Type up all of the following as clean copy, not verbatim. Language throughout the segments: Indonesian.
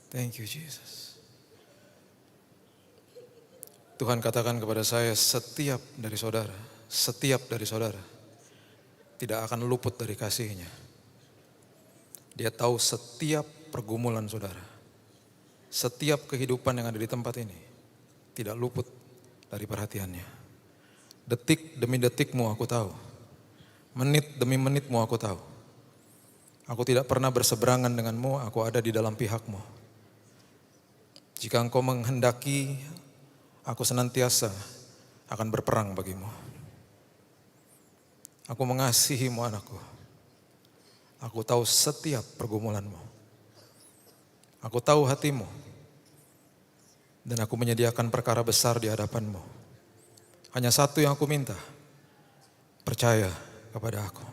Thank you Jesus. Tuhan katakan kepada saya, setiap dari saudara tidak akan luput dari kasih-Nya. Dia tahu setiap pergumulan saudara, setiap kehidupan yang ada di tempat ini tidak luput dari perhatiannya. Detik demi detikmu aku tahu, menit demi menitmu aku tahu. Aku tidak pernah berseberangan denganmu, aku ada di dalam pihakmu. Jika engkau menghendaki, aku senantiasa akan berperang bagimu. Aku mengasihimu anakku. Aku tahu setiap pergumulanmu. Aku tahu hatimu. Dan aku menyediakan perkara besar di hadapanmu. Hanya satu yang aku minta. Percaya kepada aku.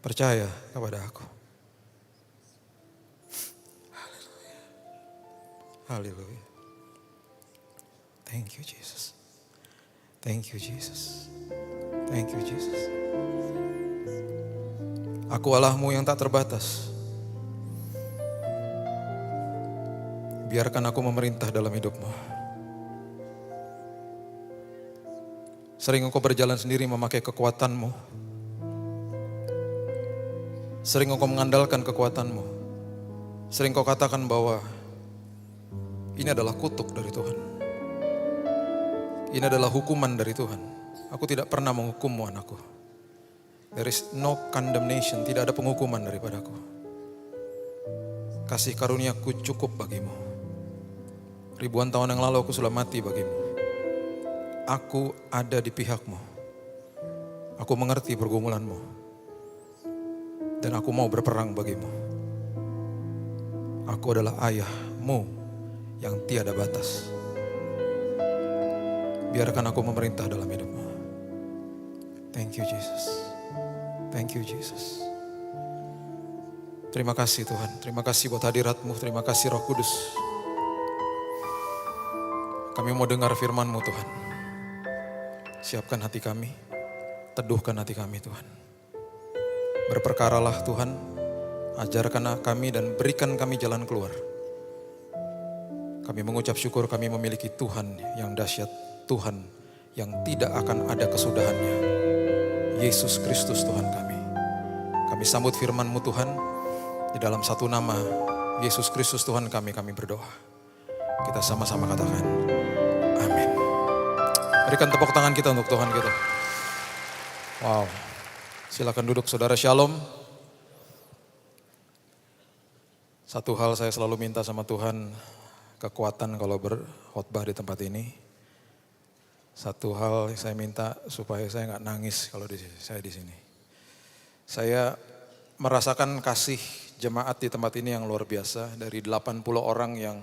Percaya kepada aku. Haleluya. Thank you Jesus. Thank you Jesus. Thank you Jesus. Aku Allahmu yang tak terbatas. Biarkan aku memerintah dalam hidupmu. Sering engkau berjalan sendiri memakai kekuatanmu. Sering engkau mengandalkan kekuatanmu. Sering kau katakan bahwa ini adalah kutuk dari Tuhan. Ini adalah hukuman dari Tuhan. Aku tidak pernah menghukummu anakku. There is no condemnation, tidak ada penghukuman daripadaku. Kasih karuniaku cukup bagimu. Ribuan tahun yang lalu aku sudah mati bagimu. Aku ada di pihakmu. Aku mengerti pergumulanmu. Dan aku mau berperang bagimu. Aku adalah ayahmu yang tiada batas. Biarkan aku memerintah dalam hidupmu. Thank you Jesus. Thank you Jesus. Terima kasih Tuhan. Terima kasih buat hadirat-Mu. Terima kasih Roh Kudus. Kami mau dengar firman-Mu Tuhan. Siapkan hati kami. Teduhkan hati kami Tuhan. Berperkaralah Tuhan. Ajarkan kami dan berikan kami jalan keluar. Kami mengucap syukur kami memiliki Tuhan yang dahsyat. Tuhan yang tidak akan ada kesudahannya. Yesus Kristus Tuhan kami. Kami sambut firman-Mu Tuhan. Di dalam satu nama Yesus Kristus Tuhan kami berdoa. Kita sama-sama katakan amin. Berikan tepuk tangan kita untuk Tuhan kita. Wow. Silakan duduk saudara, shalom. Satu hal saya selalu minta sama Tuhan, kekuatan kalau berkhotbah di tempat ini. Satu hal saya minta supaya saya nggak nangis kalau saya di sini. Saya merasakan kasih jemaat di tempat ini yang luar biasa. Dari 80 orang yang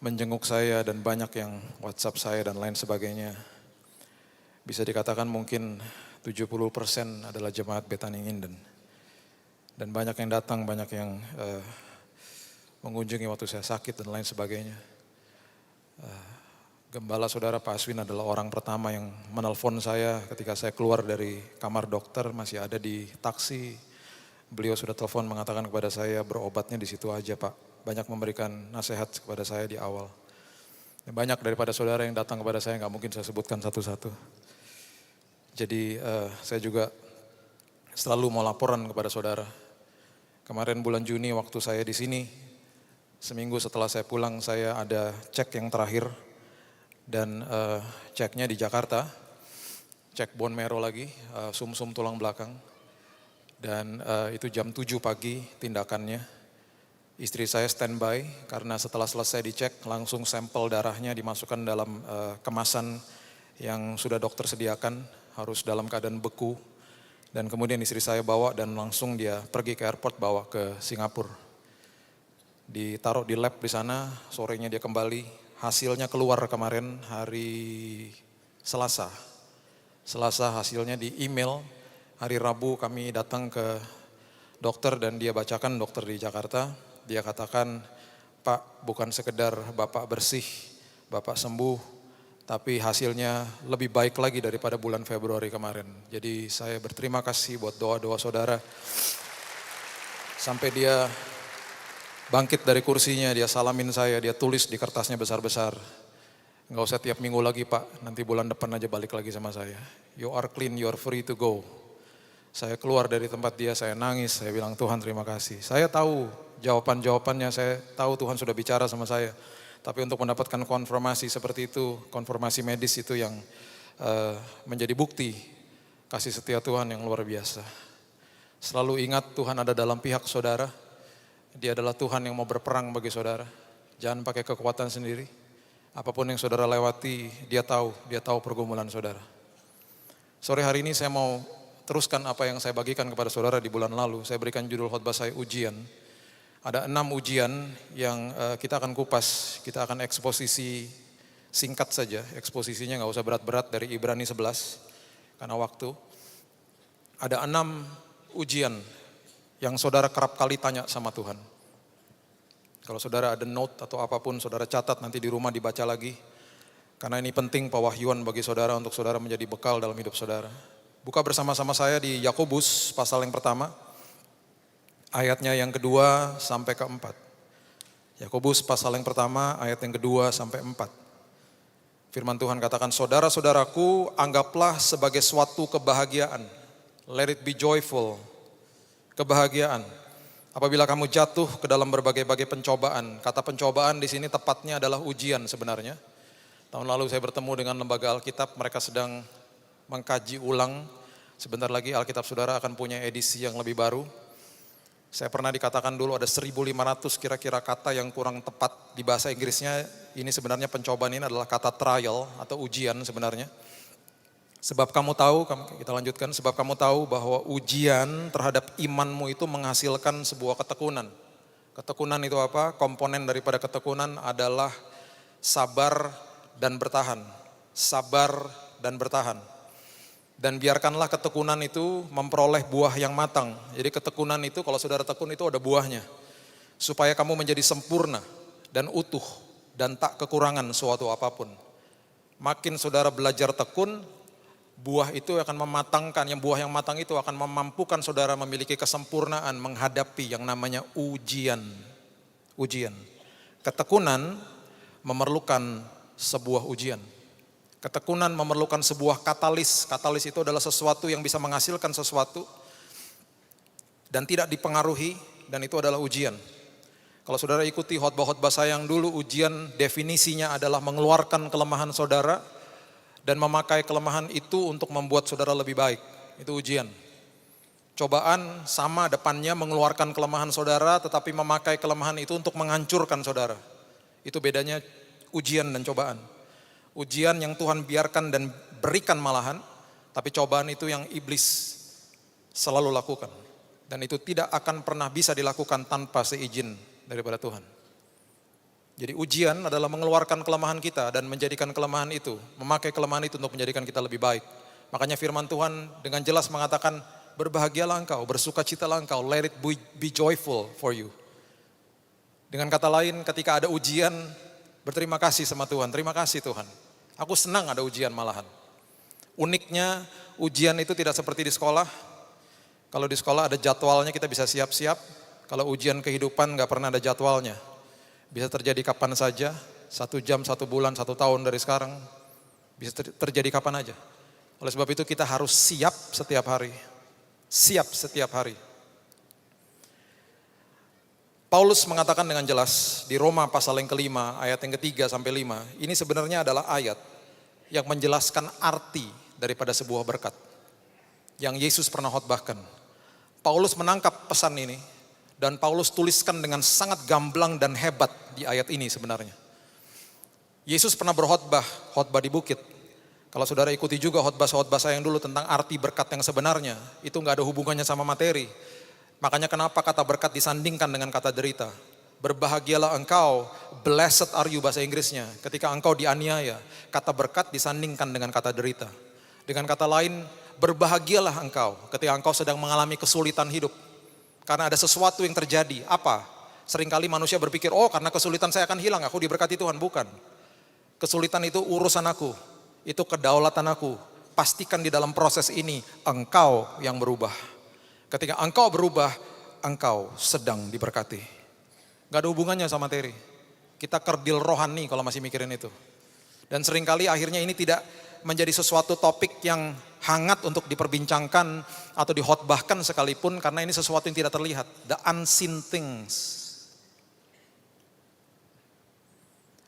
menjenguk saya dan banyak yang WhatsApp saya dan lain sebagainya. Bisa dikatakan mungkin 70% adalah jemaat Bethany Nginden. Dan banyak yang datang, banyak yang mengunjungi waktu saya sakit dan lain sebagainya. Gembala saudara Pak Aswin adalah orang pertama yang menelpon saya ketika saya keluar dari kamar dokter, masih ada di taksi. Beliau sudah telepon mengatakan kepada saya, berobatnya di situ aja Pak. Banyak memberikan nasihat kepada saya di awal. Banyak daripada saudara yang datang kepada saya, nggak mungkin saya sebutkan satu-satu. Jadi saya juga selalu mau laporan kepada saudara. Kemarin bulan Juni waktu saya di sini, seminggu setelah saya pulang, saya ada cek yang terakhir. Dan ceknya di Jakarta, cek bone marrow lagi, sumsum tulang belakang. Dan itu jam 7 pagi tindakannya. Istri saya standby karena setelah selesai dicek langsung sampel darahnya dimasukkan dalam kemasan yang sudah dokter sediakan, harus dalam keadaan beku. Dan kemudian istri saya bawa dan langsung dia pergi ke airport bawa ke Singapura. Ditaruh di lab di sana, sorenya dia kembali. Hasilnya keluar kemarin hari Selasa. Selasa hasilnya di email. Hari Rabu kami datang ke dokter dan dia bacakan, dokter di Jakarta. Dia katakan, Pak bukan sekedar Bapak bersih, Bapak sembuh, tapi hasilnya lebih baik lagi daripada bulan Februari kemarin. Jadi saya berterima kasih buat doa-doa saudara. Sampai dia bangkit dari kursinya, dia salamin saya, dia tulis di kertasnya besar-besar. Nggak usah tiap minggu lagi Pak, nanti bulan depan aja balik lagi sama saya. You are clean, you are free to go. Saya keluar dari tempat dia, saya nangis, saya bilang Tuhan terima kasih. Saya tahu jawaban-jawabannya, saya tahu Tuhan sudah bicara sama saya. Tapi untuk mendapatkan konfirmasi seperti itu, konfirmasi medis itu yang menjadi bukti kasih setia Tuhan yang luar biasa. Selalu ingat Tuhan ada dalam pihak saudara. Dia adalah Tuhan yang mau berperang bagi saudara. Jangan pakai kekuatan sendiri. Apapun yang saudara lewati, dia tahu pergumulan saudara. Sore hari ini saya mau teruskan apa yang saya bagikan kepada saudara di bulan lalu. Saya berikan judul khotbah saya ujian. Ada 6 ujian yang kita akan kupas, kita akan eksposisi singkat saja. Eksposisinya nggak usah berat-berat dari Ibrani 11, karena waktu. Ada 6 ujian yang saudara kerap kali tanya sama Tuhan. Kalau saudara ada note atau apapun, saudara catat nanti di rumah dibaca lagi. Karena ini penting pewahyuan bagi saudara untuk saudara menjadi bekal dalam hidup saudara. Buka bersama-sama saya di Yakobus pasal yang pertama, ayatnya yang kedua sampai keempat. Yakobus pasal yang pertama, ayat yang kedua sampai 4. Firman Tuhan katakan, saudara-saudaraku, anggaplah sebagai suatu kebahagiaan. Let it be joyful. Kebahagiaan. Apabila kamu jatuh ke dalam berbagai-bagai pencobaan. Kata pencobaan di sini tepatnya adalah ujian sebenarnya. Tahun lalu saya bertemu dengan lembaga Alkitab, mereka sedang mengkaji ulang. Sebentar lagi Alkitab saudara akan punya edisi yang lebih baru. Saya pernah dikatakan dulu ada 1.500 kira-kira kata yang kurang tepat di bahasa Inggrisnya. Ini sebenarnya pencobaan ini adalah kata trial atau ujian sebenarnya. Sebab kamu tahu, kita lanjutkan, sebab kamu tahu bahwa ujian terhadap imanmu itu menghasilkan sebuah ketekunan. Ketekunan itu apa? Komponen daripada ketekunan adalah sabar dan bertahan. Sabar dan bertahan. Dan biarkanlah ketekunan itu memperoleh buah yang matang. Jadi ketekunan itu kalau saudara tekun itu ada buahnya. Supaya kamu menjadi sempurna dan utuh dan tak kekurangan suatu apapun. Makin saudara belajar tekun, buah itu akan mematangkan, buah yang matang itu akan memampukan saudara memiliki kesempurnaan menghadapi yang namanya ujian. Ujian. Ketekunan memerlukan sebuah ujian. Ketekunan memerlukan sebuah katalis. Katalis itu adalah sesuatu yang bisa menghasilkan sesuatu dan tidak dipengaruhi, dan itu adalah ujian. Kalau saudara ikuti khotbah-khotbah saya yang dulu, ujian definisinya adalah mengeluarkan kelemahan saudara dan memakai kelemahan itu untuk membuat saudara lebih baik. Itu ujian. Cobaan sama depannya mengeluarkan kelemahan saudara, tetapi memakai kelemahan itu untuk menghancurkan saudara. Itu bedanya ujian dan cobaan. Ujian yang Tuhan biarkan dan berikan malahan, tapi cobaan itu yang iblis selalu lakukan. Dan itu tidak akan pernah bisa dilakukan tanpa seizin daripada Tuhan. Jadi ujian adalah mengeluarkan kelemahan kita dan menjadikan kelemahan itu, memakai kelemahan itu untuk menjadikan kita lebih baik. Makanya firman Tuhan dengan jelas mengatakan, berbahagialah engkau, bersukacitalah engkau, let it be joyful for you. Dengan kata lain, ketika ada ujian, berterima kasih sama Tuhan, terima kasih Tuhan. Aku senang ada ujian malahan. Uniknya ujian itu tidak seperti di sekolah. Kalau di sekolah ada jadwalnya, kita bisa siap-siap. Kalau ujian kehidupan gak pernah ada jadwalnya. Bisa terjadi kapan saja, 1 jam, 1 bulan, 1 tahun dari sekarang. Bisa terjadi kapan aja. Oleh sebab itu kita harus siap setiap hari. Siap setiap hari. Paulus mengatakan dengan jelas di Roma pasal yang kelima, ayat yang ketiga sampai 5. Ini sebenarnya adalah ayat yang menjelaskan arti daripada sebuah berkat. Yang Yesus pernah khotbahkan. Paulus menangkap pesan ini. Dan Paulus tuliskan dengan sangat gamblang dan hebat di ayat ini sebenarnya. Yesus pernah berkhotbah, khotbah di bukit. Kalau saudara ikuti juga khotbah-khotbah saya yang dulu tentang arti berkat yang sebenarnya, itu gak ada hubungannya sama materi. Makanya kenapa kata berkat disandingkan dengan kata derita. Berbahagialah engkau, blessed are you bahasa Inggrisnya, ketika engkau dianiaya. Kata berkat disandingkan dengan kata derita. Dengan kata lain, berbahagialah engkau ketika engkau sedang mengalami kesulitan hidup. Karena ada sesuatu yang terjadi. Apa? Seringkali manusia berpikir, oh karena kesulitan saya akan hilang, aku diberkati Tuhan. Bukan. Kesulitan itu urusan aku. Itu kedaulatan aku. Pastikan di dalam proses ini, engkau yang berubah. Ketika engkau berubah, engkau sedang diberkati. Gak ada hubungannya sama materi. Kita kerdil rohani kalau masih mikirin itu. Dan seringkali akhirnya ini tidak menjadi sesuatu topik yang hangat untuk diperbincangkan atau dihotbahkan sekalipun karena ini sesuatu yang tidak terlihat. The unseen things.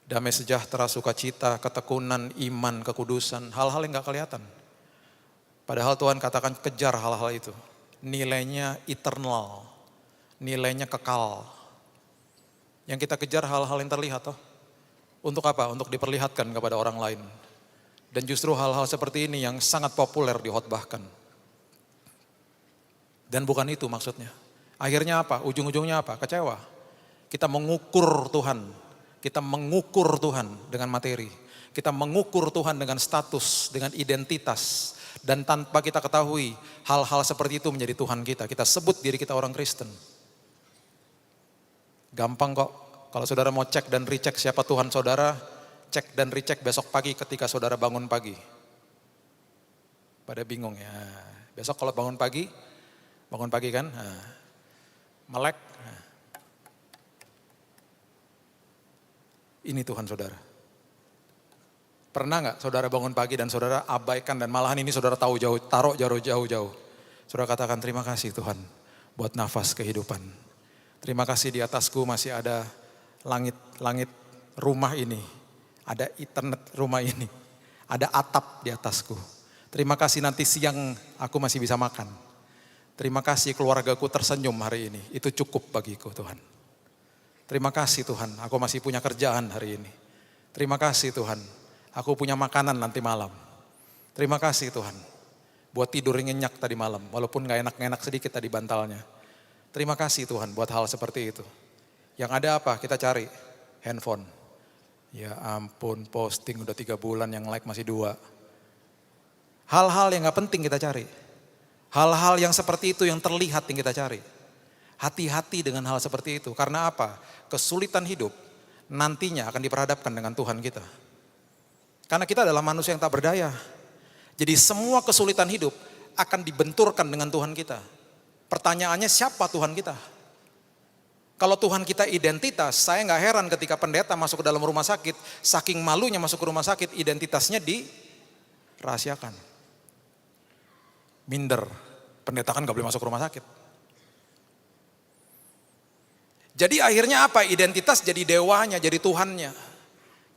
Damai sejahtera, sukacita, ketekunan, iman, kekudusan. Hal-hal yang gak kelihatan. Padahal Tuhan katakan kejar hal-hal itu. Nilainya eternal. Nilainya kekal. Yang kita kejar hal-hal yang terlihat toh. Untuk apa? Untuk diperlihatkan kepada orang lain. Dan justru hal-hal seperti ini yang sangat populer dihotbahkan. Dan bukan itu maksudnya. Akhirnya apa? Ujung-ujungnya apa? Kecewa. Kita mengukur Tuhan. Kita mengukur Tuhan dengan materi. Kita mengukur Tuhan dengan status, dengan identitas. Dan tanpa kita ketahui hal-hal seperti itu menjadi Tuhan kita. Kita sebut diri kita orang Kristen. Gampang kok. Kalau saudara mau cek dan recheck siapa Tuhan saudara, cek dan recheck besok pagi ketika saudara bangun pagi. Pada bingung ya. Besok kalau bangun pagi kan, melek. Ini Tuhan saudara. Pernah nggak saudara bangun pagi dan saudara abaikan dan malahan ini saudara tahu taruh jauh-jauh. Saudara katakan terima kasih Tuhan buat nafas kehidupan. Terima kasih di atasku masih ada langit rumah ini. Ada internet rumah ini. Ada atap di atasku. Terima kasih nanti siang aku masih bisa makan. Terima kasih keluargaku tersenyum hari ini. Itu cukup bagiku Tuhan. Terima kasih Tuhan aku masih punya kerjaan hari ini. Terima kasih Tuhan aku punya makanan nanti malam. Terima kasih Tuhan buat tidur nyenyak tadi malam. Walaupun gak enak-enak sedikit tadi bantalnya. Terima kasih Tuhan buat hal seperti itu. Yang ada apa? Kita cari handphone. Ya ampun posting udah 3 bulan yang like masih 2. Hal-hal yang gak penting kita cari. Hal-hal yang seperti itu yang terlihat yang kita cari. Hati-hati dengan hal seperti itu. Karena apa? Kesulitan hidup nantinya akan diperhadapkan dengan Tuhan kita. Karena kita adalah manusia yang tak berdaya. Jadi semua kesulitan hidup akan dibenturkan dengan Tuhan kita. Pertanyaannya siapa Tuhan kita? Kalau Tuhan kita identitas, saya gak heran ketika pendeta masuk ke dalam rumah sakit, saking malunya masuk ke rumah sakit, identitasnya dirahasiakan. Minder, pendeta kan gak boleh masuk ke rumah sakit. Jadi akhirnya apa? Identitas jadi dewanya, jadi Tuhannya.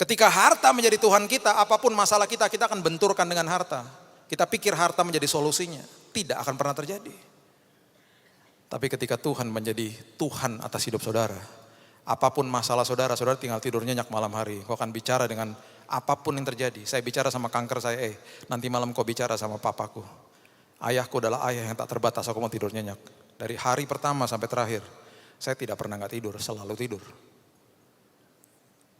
Ketika harta menjadi Tuhan kita, apapun masalah kita akan benturkan dengan harta. Kita pikir harta menjadi solusinya. Tidak akan pernah terjadi. Tapi ketika Tuhan menjadi Tuhan atas hidup saudara, apapun masalah saudara, saudara tinggal tidur nyenyak malam hari. Kau akan bicara dengan apapun yang terjadi. Saya bicara sama kanker saya, nanti malam kau bicara sama papaku. Ayahku adalah ayah yang tak terbatas, aku mau tidur nyenyak. Dari hari pertama sampai terakhir, saya tidak pernah gak tidur, selalu tidur.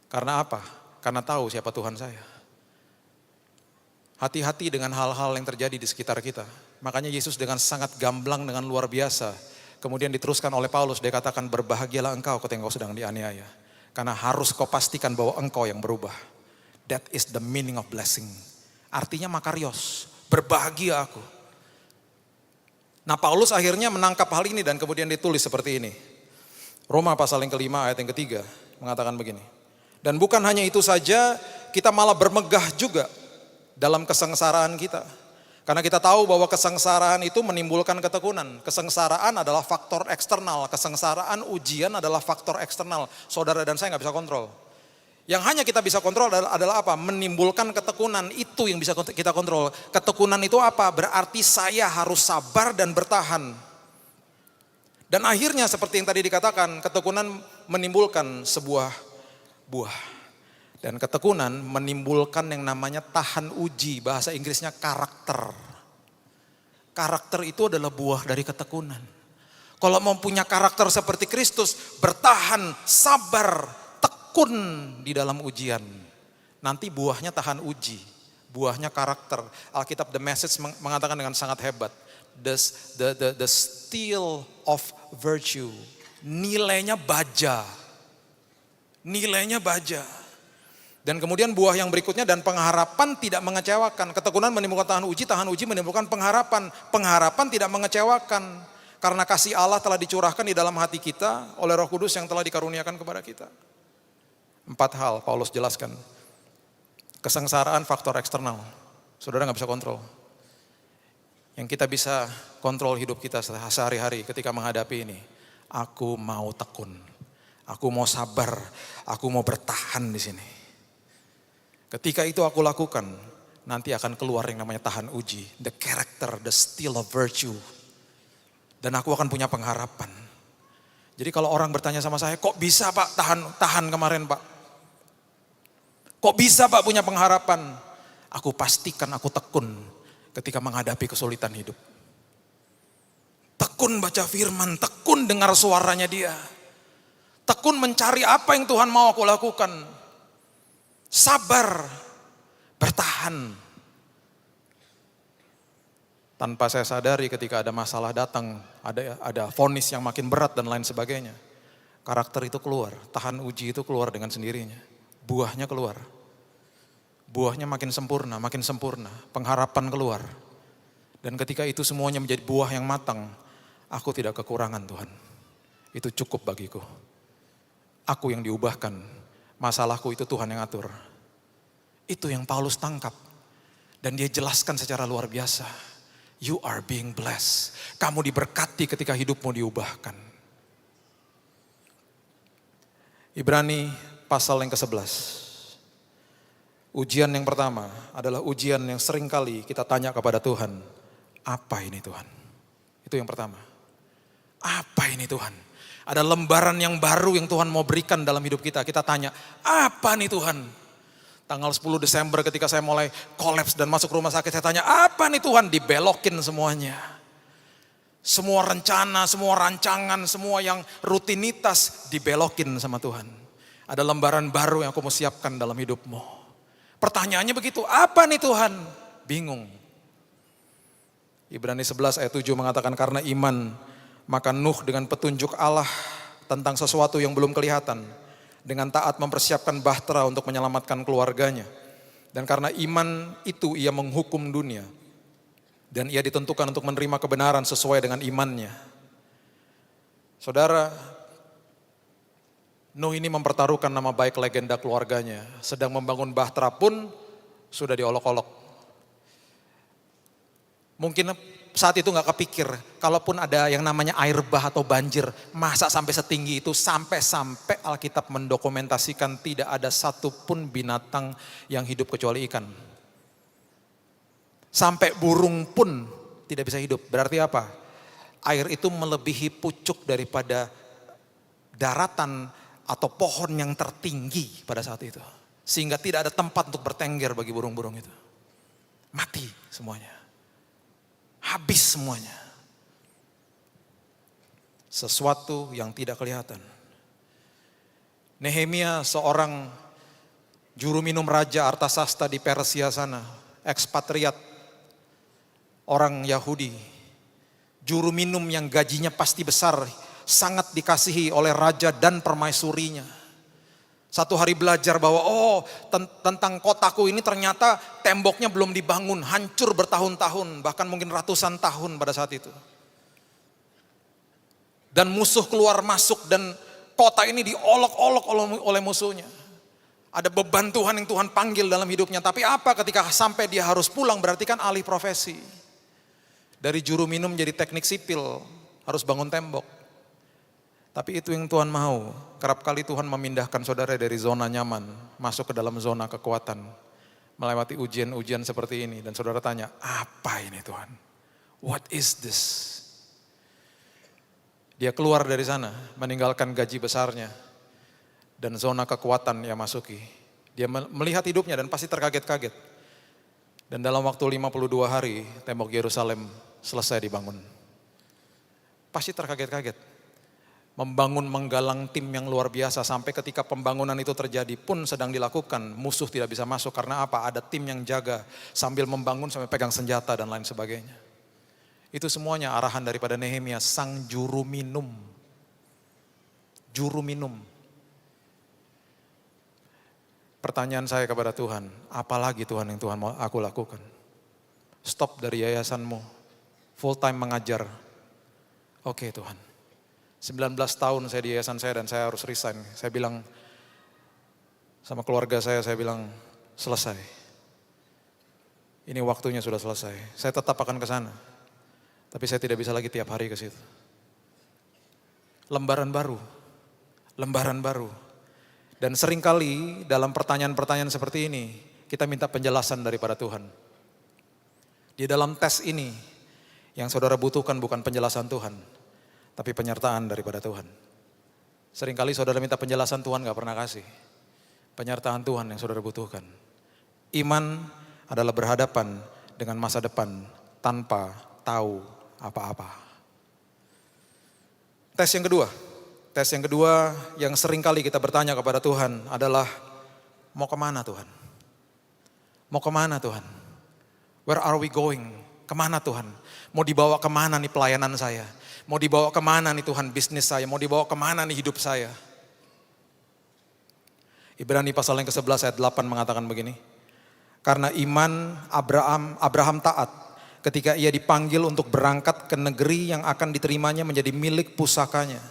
Karena apa? Karena tahu siapa Tuhan saya. Hati-hati dengan hal-hal yang terjadi di sekitar kita. Makanya Yesus dengan sangat gamblang, dengan luar biasa. Kemudian diteruskan oleh Paulus, dia katakan berbahagialah engkau ketika engkau sedang dianiaya. Karena harus kau pastikan bahwa engkau yang berubah. That is the meaning of blessing. Artinya makarios, berbahagia aku. Nah Paulus akhirnya menangkap hal ini dan kemudian ditulis seperti ini. Roma pasal yang kelima ayat yang ketiga mengatakan begini. Dan bukan hanya itu saja, kita malah bermegah juga dalam kesengsaraan kita. Karena kita tahu bahwa kesengsaraan itu menimbulkan ketekunan. Kesengsaraan adalah faktor eksternal. Kesengsaraan ujian adalah faktor eksternal. Saudara dan saya gak bisa kontrol. Yang hanya kita bisa kontrol adalah apa? Menimbulkan ketekunan, itu yang bisa kita kontrol. Ketekunan itu apa? Berarti saya harus sabar dan bertahan. Dan akhirnya seperti yang tadi dikatakan, ketekunan menimbulkan sebuah buah. Dan ketekunan menimbulkan yang namanya tahan uji, bahasa Inggrisnya karakter. Karakter itu adalah buah dari ketekunan. Kalau mau punya karakter seperti Kristus, bertahan, sabar, tekun di dalam ujian. Nanti buahnya tahan uji, buahnya karakter. Alkitab The Message mengatakan dengan sangat hebat. The steel of virtue, nilainya baja. Nilainya baja. Dan kemudian buah yang berikutnya dan pengharapan tidak mengecewakan. Ketekunan menimbulkan tahan uji menimbulkan pengharapan. Pengharapan tidak mengecewakan. Karena kasih Allah telah dicurahkan di dalam hati kita oleh Roh Kudus yang telah dikaruniakan kepada kita. 4 hal Paulus jelaskan. Kesengsaraan faktor eksternal. Saudara nggak bisa kontrol. Yang kita bisa kontrol hidup kita sehari-hari ketika menghadapi ini. Aku mau tekun. Aku mau sabar. Aku mau bertahan di sini. Ketika itu aku lakukan, nanti akan keluar yang namanya tahan uji. The character, the steel of virtue. Dan aku akan punya pengharapan. Jadi kalau orang bertanya sama saya, kok bisa Pak tahan kemarin Pak? Kok bisa Pak punya pengharapan? Aku pastikan aku tekun ketika menghadapi kesulitan hidup. Tekun baca firman, tekun dengar suaranya dia. Tekun mencari apa yang Tuhan mau aku lakukan. Sabar, bertahan. Tanpa saya sadari ketika ada masalah datang, ada vonis yang makin berat dan lain sebagainya. Karakter itu keluar, tahan uji itu keluar dengan sendirinya. Buahnya keluar. Buahnya makin sempurna, pengharapan keluar. Dan ketika itu semuanya menjadi buah yang matang, aku tidak kekurangan Tuhan. Itu cukup bagiku. Aku yang diubahkan, masalahku itu Tuhan yang atur. Itu yang Paulus tangkap. Dan dia jelaskan secara luar biasa. You are being blessed. Kamu diberkati ketika hidupmu diubahkan. Ibrani pasal yang ke-11. Ujian yang pertama adalah ujian yang sering kali kita tanya kepada Tuhan. Apa ini Tuhan? Itu yang pertama. Apa ini Tuhan? Ada lembaran yang baru yang Tuhan mau berikan dalam hidup kita. Kita tanya, apa nih Tuhan? Tanggal 10 Desember ketika saya mulai kolaps dan masuk rumah sakit, saya tanya, apa nih Tuhan? Dibelokin semuanya. Semua rencana, semua rancangan, semua yang rutinitas dibelokin sama Tuhan. Ada lembaran baru yang aku mau siapkan dalam hidupmu. Pertanyaannya begitu, apa nih Tuhan? Bingung. Ibrani 11 ayat 7 mengatakan, karena iman, maka Nuh dengan petunjuk Allah tentang sesuatu yang belum kelihatan, dengan taat mempersiapkan bahtera untuk menyelamatkan keluarganya. Dan karena iman itu ia menghukum dunia. Dan ia ditentukan untuk menerima kebenaran sesuai dengan imannya. Saudara, Nuh ini mempertaruhkan nama baik legenda keluarganya. Sedang membangun bahtera pun sudah diolok-olok. Mungkin saat itu gak kepikir, kalaupun ada yang namanya air bah atau banjir, masa sampai setinggi itu, sampai Alkitab mendokumentasikan tidak ada satupun binatang yang hidup kecuali ikan. Sampai burung pun tidak bisa hidup. Berarti apa? Air itu melebihi pucuk daripada daratan atau pohon yang tertinggi pada saat itu. Sehingga tidak ada tempat untuk bertengger bagi burung-burung itu. Mati semuanya. Habis semuanya. Sesuatu yang tidak kelihatan. Nehemia seorang juru minum raja Artasasta di Persia sana. Ekspatriat. Orang Yahudi. Juru minum yang gajinya pasti besar. Sangat dikasihi oleh raja dan permaisurinya. Satu hari belajar bahwa tentang kotaku ini ternyata temboknya belum dibangun, hancur bertahun-tahun, bahkan mungkin ratusan tahun pada saat itu. Dan musuh keluar masuk dan kota ini diolok-olok oleh musuhnya. Ada beban Tuhan yang Tuhan panggil dalam hidupnya, tapi apa ketika sampai dia harus pulang, berarti kan alih profesi. Dari juru minum jadi teknik sipil, harus bangun tembok. Tapi itu yang Tuhan mau. Kerap kali Tuhan memindahkan saudara dari zona nyaman, masuk ke dalam zona kekuatan. Melewati ujian-ujian seperti ini. Dan saudara tanya, apa ini Tuhan? What is this? Dia keluar dari sana, meninggalkan gaji besarnya. Dan zona kekuatan yang masuki. Dia melihat hidupnya dan pasti terkaget-kaget. Dan dalam waktu 52 hari, tembok Yerusalem selesai dibangun. Pasti terkaget-kaget. Membangun menggalang tim yang luar biasa sampai ketika pembangunan itu terjadi pun sedang dilakukan. Musuh tidak bisa masuk karena apa? Ada tim yang jaga sambil membangun sampai pegang senjata dan lain sebagainya. Itu semuanya arahan daripada Nehemia, sang juru minum. Juru minum. Pertanyaan saya kepada Tuhan, apalagi Tuhan yang Tuhan mau aku lakukan? Stop dari yayasanmu, full time mengajar. Oke Tuhan, 19 tahun saya di yayasan saya dan saya harus resign. Saya bilang sama keluarga saya bilang selesai. Ini waktunya sudah selesai. Saya tetap akan ke sana. Tapi saya tidak bisa lagi tiap hari ke situ. Lembaran baru. Lembaran baru. Dan seringkali dalam pertanyaan-pertanyaan seperti ini, kita minta penjelasan daripada Tuhan. Di dalam tes ini, yang saudara butuhkan bukan penjelasan Tuhan, tapi penyertaan daripada Tuhan. Seringkali saudara minta penjelasan, Tuhan gak pernah kasih. Penyertaan Tuhan yang saudara butuhkan. Iman adalah berhadapan dengan masa depan tanpa tahu apa-apa. Tes yang kedua yang seringkali kita bertanya kepada Tuhan adalah, mau kemana Tuhan? Mau kemana Tuhan? Where are we going? Kemana Tuhan? Mau dibawa kemana nih pelayanan saya? Mau dibawa kemana nih Tuhan bisnis saya? Mau dibawa kemana nih hidup saya? Ibrani pasal yang ke-11 ayat 8 mengatakan begini. Karena iman Abraham taat ketika ia dipanggil untuk berangkat ke negeri yang akan diterimanya menjadi milik pusakanya.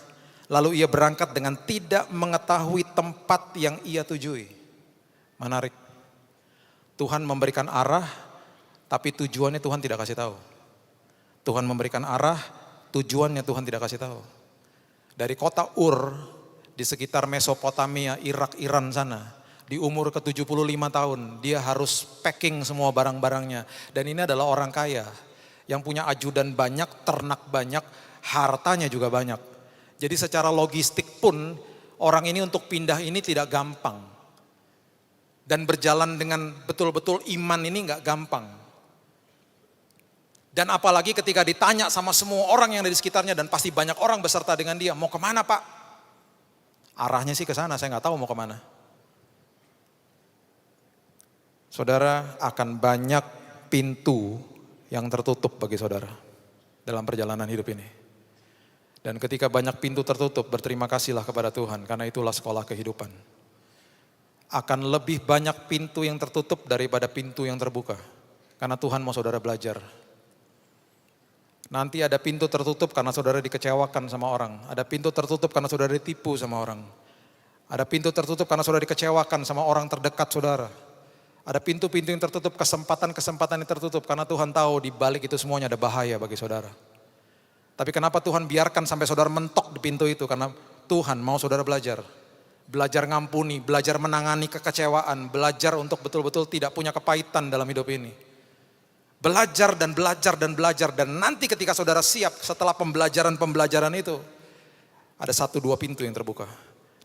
Lalu ia berangkat dengan tidak mengetahui tempat yang ia tujui. Menarik. Tuhan memberikan arah, tapi tujuannya Tuhan tidak kasih tahu. Tuhan memberikan arah, tujuannya Tuhan tidak kasih tahu. Dari kota Ur, di sekitar Mesopotamia, Irak, Iran sana, di umur ke-75 tahun, dia harus packing semua barang-barangnya. Dan ini adalah orang kaya, yang punya ajudan banyak, ternak banyak, hartanya juga banyak. Jadi secara logistik pun, orang ini untuk pindah ini tidak gampang. Dan berjalan dengan betul-betul iman ini gak gampang. Dan apalagi ketika ditanya sama semua orang yang ada di sekitarnya, dan pasti banyak orang beserta dengan dia, mau kemana Pak? Arahnya sih ke sana, saya nggak tahu mau kemana. Saudara, akan banyak pintu yang tertutup bagi saudara dalam perjalanan hidup ini. Dan ketika banyak pintu tertutup, berterima kasihlah kepada Tuhan, karena itulah sekolah kehidupan. Akan lebih banyak pintu yang tertutup daripada pintu yang terbuka, karena Tuhan mau saudara belajar. Nanti ada pintu tertutup karena saudara dikecewakan sama orang. Ada pintu tertutup karena saudara ditipu sama orang. Ada pintu tertutup karena saudara dikecewakan sama orang terdekat saudara. Ada pintu-pintu yang tertutup, kesempatan-kesempatan yang tertutup. Karena Tuhan tahu di balik itu semuanya ada bahaya bagi saudara. Tapi kenapa Tuhan biarkan sampai saudara mentok di pintu itu? Karena Tuhan mau saudara belajar. Belajar ngampuni, belajar menangani kekecewaan. Belajar untuk betul-betul tidak punya kepahitan dalam hidup ini. Belajar dan belajar dan belajar, dan nanti ketika saudara siap setelah pembelajaran itu, ada 1-2 pintu yang terbuka,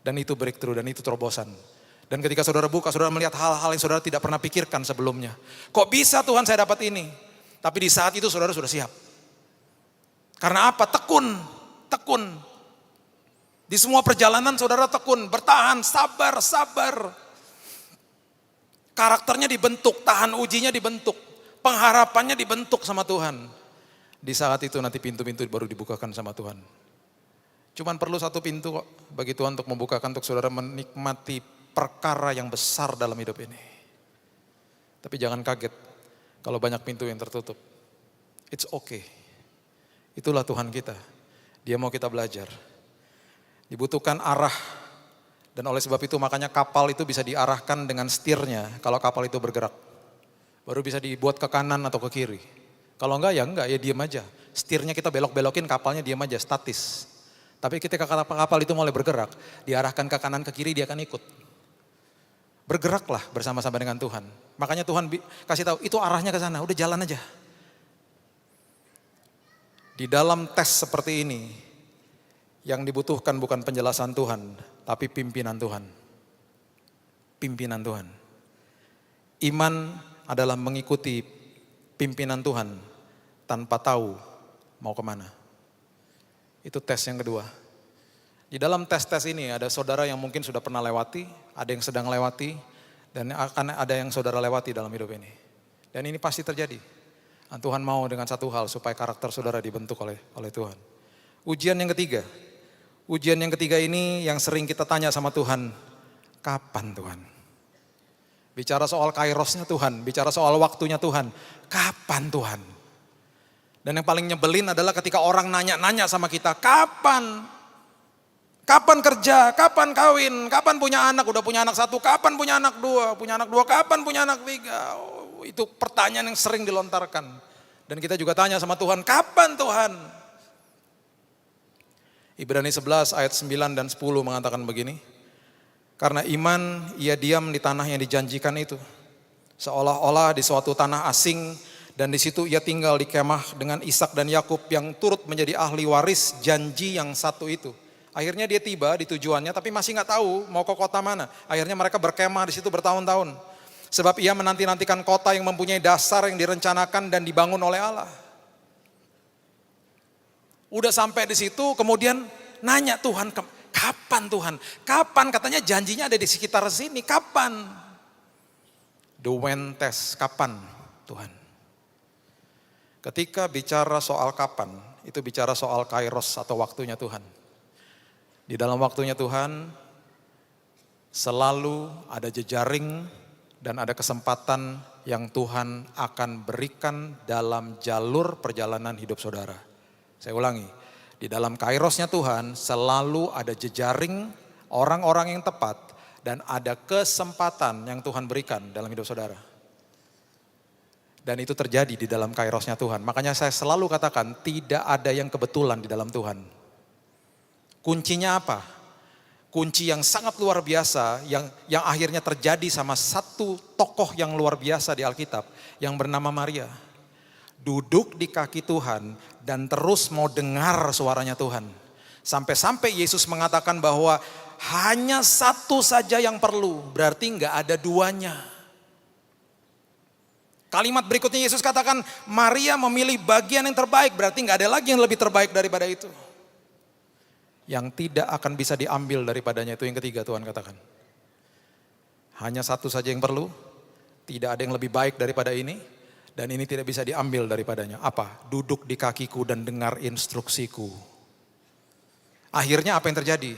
dan itu breakthrough, dan itu terobosan. Dan ketika saudara buka, saudara melihat hal-hal yang saudara tidak pernah pikirkan sebelumnya. Kok bisa Tuhan saya dapat ini? Tapi di saat itu saudara sudah siap. Karena apa? Tekun. Di semua perjalanan saudara tekun, bertahan, sabar. Karakternya dibentuk, tahan ujinya dibentuk. Pengharapannya dibentuk sama Tuhan. Di saat itu nanti pintu-pintu baru dibukakan sama Tuhan. Cuman perlu 1 pintu kok bagi Tuhan untuk membukakan untuk saudara menikmati perkara yang besar dalam hidup ini. Tapi jangan kaget kalau banyak pintu yang tertutup. It's okay. Itulah Tuhan kita. Dia mau kita belajar. Dibutuhkan arah. Dan oleh sebab itu makanya kapal itu bisa diarahkan dengan setirnya kalau kapal itu bergerak. Baru bisa dibuat ke kanan atau ke kiri. Kalau enggak ya diam aja. Setirnya kita belok-belokin, kapalnya diam aja, statis. Tapi ketika kapal itu mulai bergerak, diarahkan ke kanan ke kiri, dia akan ikut. Bergeraklah bersama-sama dengan Tuhan. Makanya Tuhan kasih tahu, itu arahnya ke sana, udah jalan aja. Di dalam tes seperti ini, yang dibutuhkan bukan penjelasan Tuhan, tapi pimpinan Tuhan. Pimpinan Tuhan. Iman adalah mengikuti pimpinan Tuhan tanpa tahu mau kemana. Itu tes yang kedua. Di dalam tes-tes ini ada saudara yang mungkin sudah pernah lewati, ada yang sedang lewati, dan akan ada yang saudara lewati dalam hidup ini. Dan ini pasti terjadi. Dan Tuhan mau dengan satu hal, supaya karakter saudara dibentuk oleh Tuhan. Ujian yang ketiga. Ujian yang ketiga ini yang sering kita tanya sama Tuhan, kapan Tuhan? Bicara soal kairosnya Tuhan, bicara soal waktunya Tuhan, kapan Tuhan? Dan yang paling nyebelin adalah ketika orang nanya-nanya sama kita, kapan? Kapan kerja? Kapan kawin? Kapan punya anak? Udah punya anak 1, kapan punya anak 2? Punya anak 2, kapan punya anak 3? Oh, itu pertanyaan yang sering dilontarkan. Dan kita juga tanya sama Tuhan, kapan Tuhan? Ibrani 11 ayat 9 dan 10 mengatakan begini. Karena iman ia diam di tanah yang dijanjikan itu. Seolah-olah di suatu tanah asing, dan di situ ia tinggal di kemah dengan Ishak dan Yakub yang turut menjadi ahli waris janji yang satu itu. Akhirnya dia tiba di tujuannya tapi masih nggak tahu mau ke kota mana. Akhirnya mereka berkemah di situ bertahun-tahun. Sebab ia menanti-nantikan kota yang mempunyai dasar yang direncanakan dan dibangun oleh Allah. Udah sampai di situ kemudian nanya Tuhan, kapan Tuhan? Kapan? Katanya janjinya ada di sekitar sini, kapan? The when test, kapan Tuhan? Ketika bicara soal kapan, itu bicara soal kairos atau waktunya Tuhan. Di dalam waktunya Tuhan, selalu ada jejaring dan ada kesempatan yang Tuhan akan berikan dalam jalur perjalanan hidup saudara. Saya ulangi, di dalam kairosnya Tuhan selalu ada jejaring orang-orang yang tepat dan ada kesempatan yang Tuhan berikan dalam hidup saudara. Dan itu terjadi di dalam kairosnya Tuhan. Makanya saya selalu katakan tidak ada yang kebetulan di dalam Tuhan. Kuncinya apa? Kunci yang sangat luar biasa yang akhirnya terjadi sama satu tokoh yang luar biasa di Alkitab yang bernama Maria. Duduk di kaki Tuhan dan terus mau dengar suaranya Tuhan. Sampai-sampai Yesus mengatakan bahwa hanya satu saja yang perlu, berarti nggak ada duanya. Kalimat berikutnya Yesus katakan, Maria memilih bagian yang terbaik, berarti nggak ada lagi yang lebih terbaik daripada itu. Yang tidak akan bisa diambil daripadanya, itu yang ketiga Tuhan katakan. Hanya satu saja yang perlu, tidak ada yang lebih baik daripada ini, dan ini tidak bisa diambil daripadanya. Apa? Duduk di kakiku dan dengar instruksiku. Akhirnya apa yang terjadi?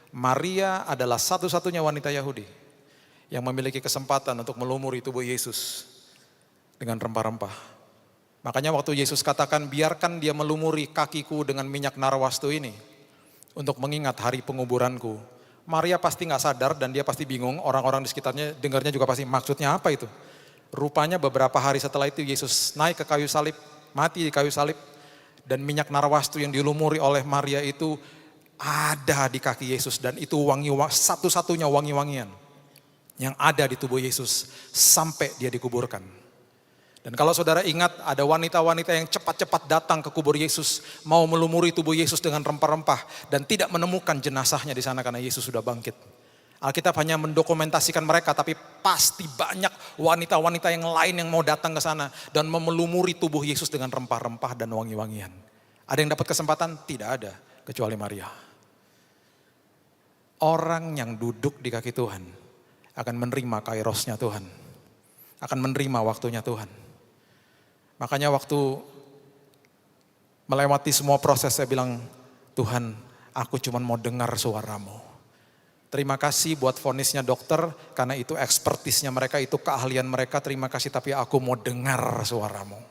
Maria adalah satu-satunya wanita Yahudi yang memiliki kesempatan untuk melumuri tubuh Yesus dengan rempah-rempah. Makanya waktu Yesus katakan biarkan dia melumuri kakiku dengan minyak narwastu ini untuk mengingat hari penguburanku. Maria pasti gak sadar dan dia pasti bingung, orang-orang di sekitarnya dengarnya juga pasti maksudnya apa itu. Rupanya beberapa hari setelah itu Yesus naik ke kayu salib, mati di kayu salib. Dan minyak narwastu yang dilumuri oleh Maria itu ada di kaki Yesus. Dan itu satu-satunya wangi-wangian yang ada di tubuh Yesus sampai dia dikuburkan. Dan kalau saudara ingat ada wanita-wanita yang cepat-cepat datang ke kubur Yesus. Mau melumuri tubuh Yesus dengan rempah-rempah. Dan tidak menemukan jenazahnya di sana karena Yesus sudah bangkit. Alkitab hanya mendokumentasikan mereka. Tapi pasti banyak wanita-wanita yang lain yang mau datang ke sana. Dan melumuri tubuh Yesus dengan rempah-rempah dan wangi-wangian. Ada yang dapat kesempatan? Tidak ada. Kecuali Maria. Orang yang duduk di kaki Tuhan akan menerima kairosnya Tuhan. Akan menerima waktunya Tuhan. Makanya waktu melewati semua proses saya bilang, Tuhan aku cuma mau dengar suaramu. Terima kasih buat vonisnya dokter, karena itu ekspertisnya mereka, itu keahlian mereka, terima kasih tapi aku mau dengar suaramu.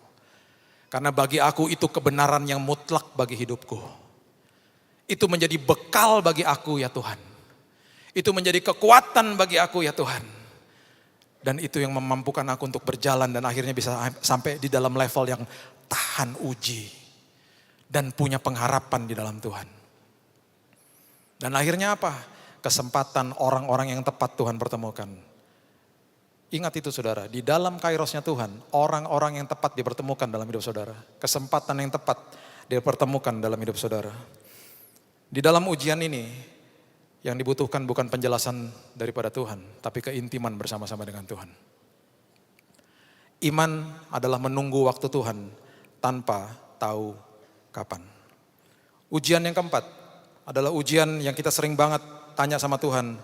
Karena bagi aku itu kebenaran yang mutlak bagi hidupku. Itu menjadi bekal bagi aku ya Tuhan. Itu menjadi kekuatan bagi aku ya Tuhan. Dan itu yang memampukan aku untuk berjalan dan akhirnya bisa sampai di dalam level yang tahan uji. Dan punya pengharapan di dalam Tuhan. Dan akhirnya apa? Kesempatan orang-orang yang tepat Tuhan pertemukan. Ingat itu saudara, di dalam kairosnya Tuhan, orang-orang yang tepat dipertemukan dalam hidup saudara. Kesempatan yang tepat dipertemukan dalam hidup saudara. Di dalam ujian ini, yang dibutuhkan bukan penjelasan daripada Tuhan, tapi keintiman bersama-sama dengan Tuhan. Iman adalah menunggu waktu Tuhan tanpa tahu kapan. Ujian yang keempat adalah ujian yang kita sering banget tanya sama Tuhan,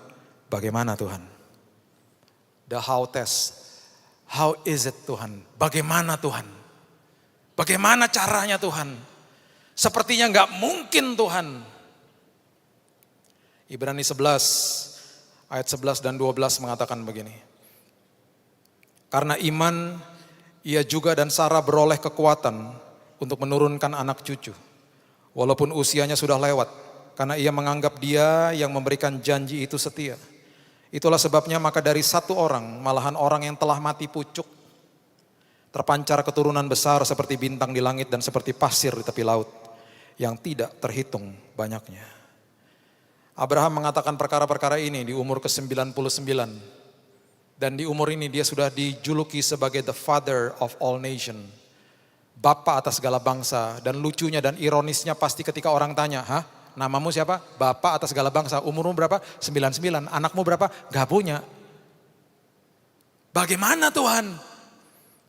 bagaimana Tuhan? The how test. How is it Tuhan? Bagaimana Tuhan? Bagaimana caranya Tuhan? Sepertinya gak mungkin Tuhan. Ibrani 11 ayat 11 dan 12 mengatakan begini. Karena iman ia juga dan Sarah beroleh kekuatan untuk menurunkan anak cucu. Walaupun usianya sudah lewat, karena ia menganggap dia yang memberikan janji itu setia. Itulah sebabnya maka dari satu orang, malahan orang yang telah mati pucuk, terpancar keturunan besar seperti bintang di langit dan seperti pasir di tepi laut, yang tidak terhitung banyaknya. Abraham mengatakan perkara-perkara ini di umur ke-99. Dan di umur ini dia sudah dijuluki sebagai the father of all nation. Bapa atas segala bangsa. Dan lucunya dan ironisnya pasti ketika orang tanya, hah? Namamu siapa? Bapa atas segala bangsa. Umurmu berapa? 99. Anakmu berapa? Gak punya. Bagaimana Tuhan?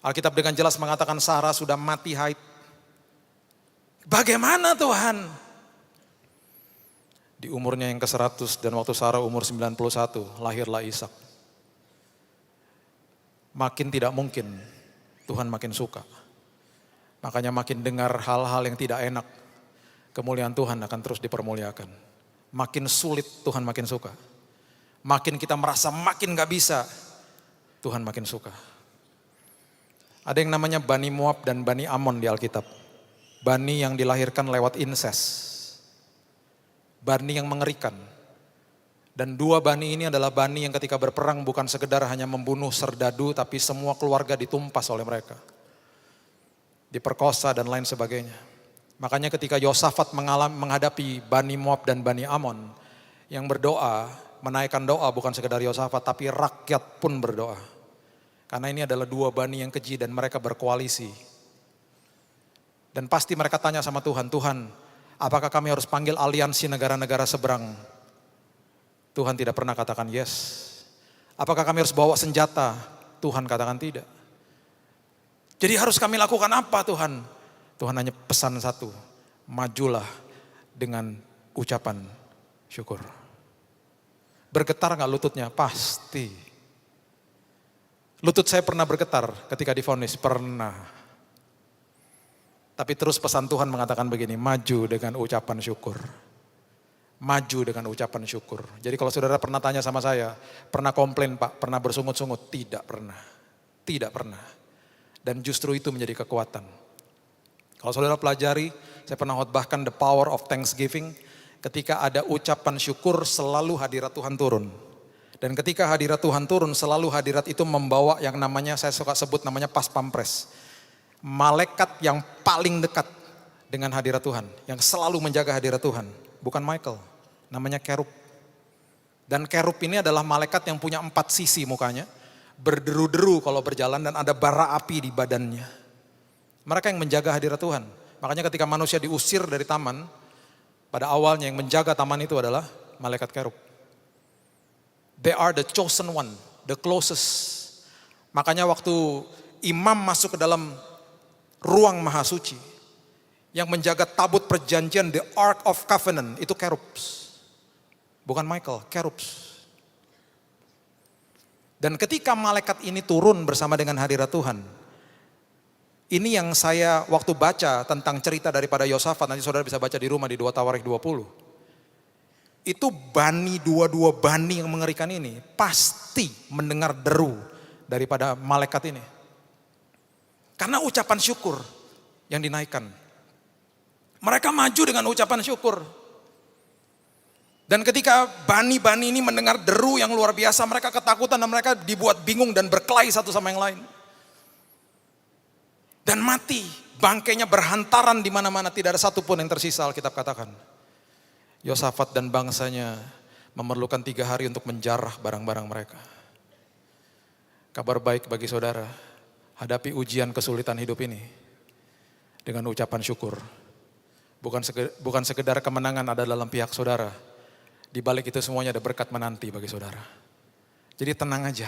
Alkitab dengan jelas mengatakan Sarah sudah mati haid. Bagaimana Tuhan? Di umurnya yang ke-100 dan waktu Sarah umur 91, lahirlah Ishak. Makin tidak mungkin, Tuhan makin suka. Makanya makin dengar hal-hal yang tidak enak, kemuliaan Tuhan akan terus dipermuliakan. Makin sulit, Tuhan makin suka. Makin kita merasa makin gak bisa, Tuhan makin suka. Ada yang namanya Bani Moab dan Bani Amon di Alkitab. Bani yang dilahirkan lewat inses. Bani yang mengerikan. Dan dua bani ini adalah bani yang ketika berperang bukan sekedar hanya membunuh serdadu, tapi semua keluarga ditumpas oleh mereka. Diperkosa dan lain sebagainya. Makanya ketika Yosafat menghadapi Bani Moab dan Bani Amon, yang berdoa, menaikkan doa bukan sekedar Yosafat, tapi rakyat pun berdoa. Karena ini adalah dua bani yang keji dan mereka berkoalisi. Dan pasti mereka tanya sama Tuhan, Tuhan, apakah kami harus panggil aliansi negara-negara seberang? Tuhan tidak pernah katakan yes. Apakah kami harus bawa senjata? Tuhan katakan tidak. Jadi harus kami lakukan apa Tuhan? Tuhan hanya pesan satu, majulah dengan ucapan syukur. Bergetar gak lututnya? Pasti. Lutut saya pernah bergetar ketika divonis, pernah. Tapi terus pesan Tuhan mengatakan begini, maju dengan ucapan syukur. Maju dengan ucapan syukur. Jadi kalau saudara pernah tanya sama saya, pernah komplain Pak, pernah bersungut-sungut? Tidak pernah. Tidak pernah. Dan justru itu menjadi kekuatan. Kalau saudara pelajari, saya pernah khotbahkan the power of thanksgiving. Ketika ada ucapan syukur, selalu hadirat Tuhan turun. Dan ketika hadirat Tuhan turun, selalu hadirat itu membawa yang namanya, saya suka sebut namanya pas pampres. Malaikat yang paling dekat dengan hadirat Tuhan. Yang selalu menjaga hadirat Tuhan. Bukan Michael, namanya kerub. Dan kerub ini adalah malaikat yang punya 4 sisi mukanya. Berderu-deru kalau berjalan dan ada bara api di badannya. Mereka yang menjaga hadirat Tuhan. Makanya ketika manusia diusir dari taman, pada awalnya yang menjaga taman itu adalah malaikat kerub. They are the chosen one, the closest. Makanya waktu imam masuk ke dalam ruang maha suci, yang menjaga tabut perjanjian, the Ark of Covenant, itu kerubs. Bukan Michael, kerubs. Dan ketika malaikat ini turun bersama dengan hadirat Tuhan, ini yang saya waktu baca tentang cerita daripada Yosafat, nanti saudara bisa baca di rumah di 2 Tawarikh 20. Itu bani, dua bani yang mengerikan ini, pasti mendengar deru daripada malaikat ini. Karena ucapan syukur yang dinaikkan. Mereka maju dengan ucapan syukur. Dan ketika bani-bani ini mendengar deru yang luar biasa, mereka ketakutan dan mereka dibuat bingung dan berkelahi satu sama yang lain. Dan mati, bangkainya berhantaran di mana-mana, tidak ada satupun yang tersisa, Alkitab katakan. Yosafat dan bangsanya memerlukan 3 hari untuk menjarah barang-barang mereka. Kabar baik bagi saudara, hadapi ujian kesulitan hidup ini dengan ucapan syukur. Bukan sekedar kemenangan ada dalam pihak saudara. Di balik itu semuanya ada berkat menanti bagi saudara. Jadi tenang aja,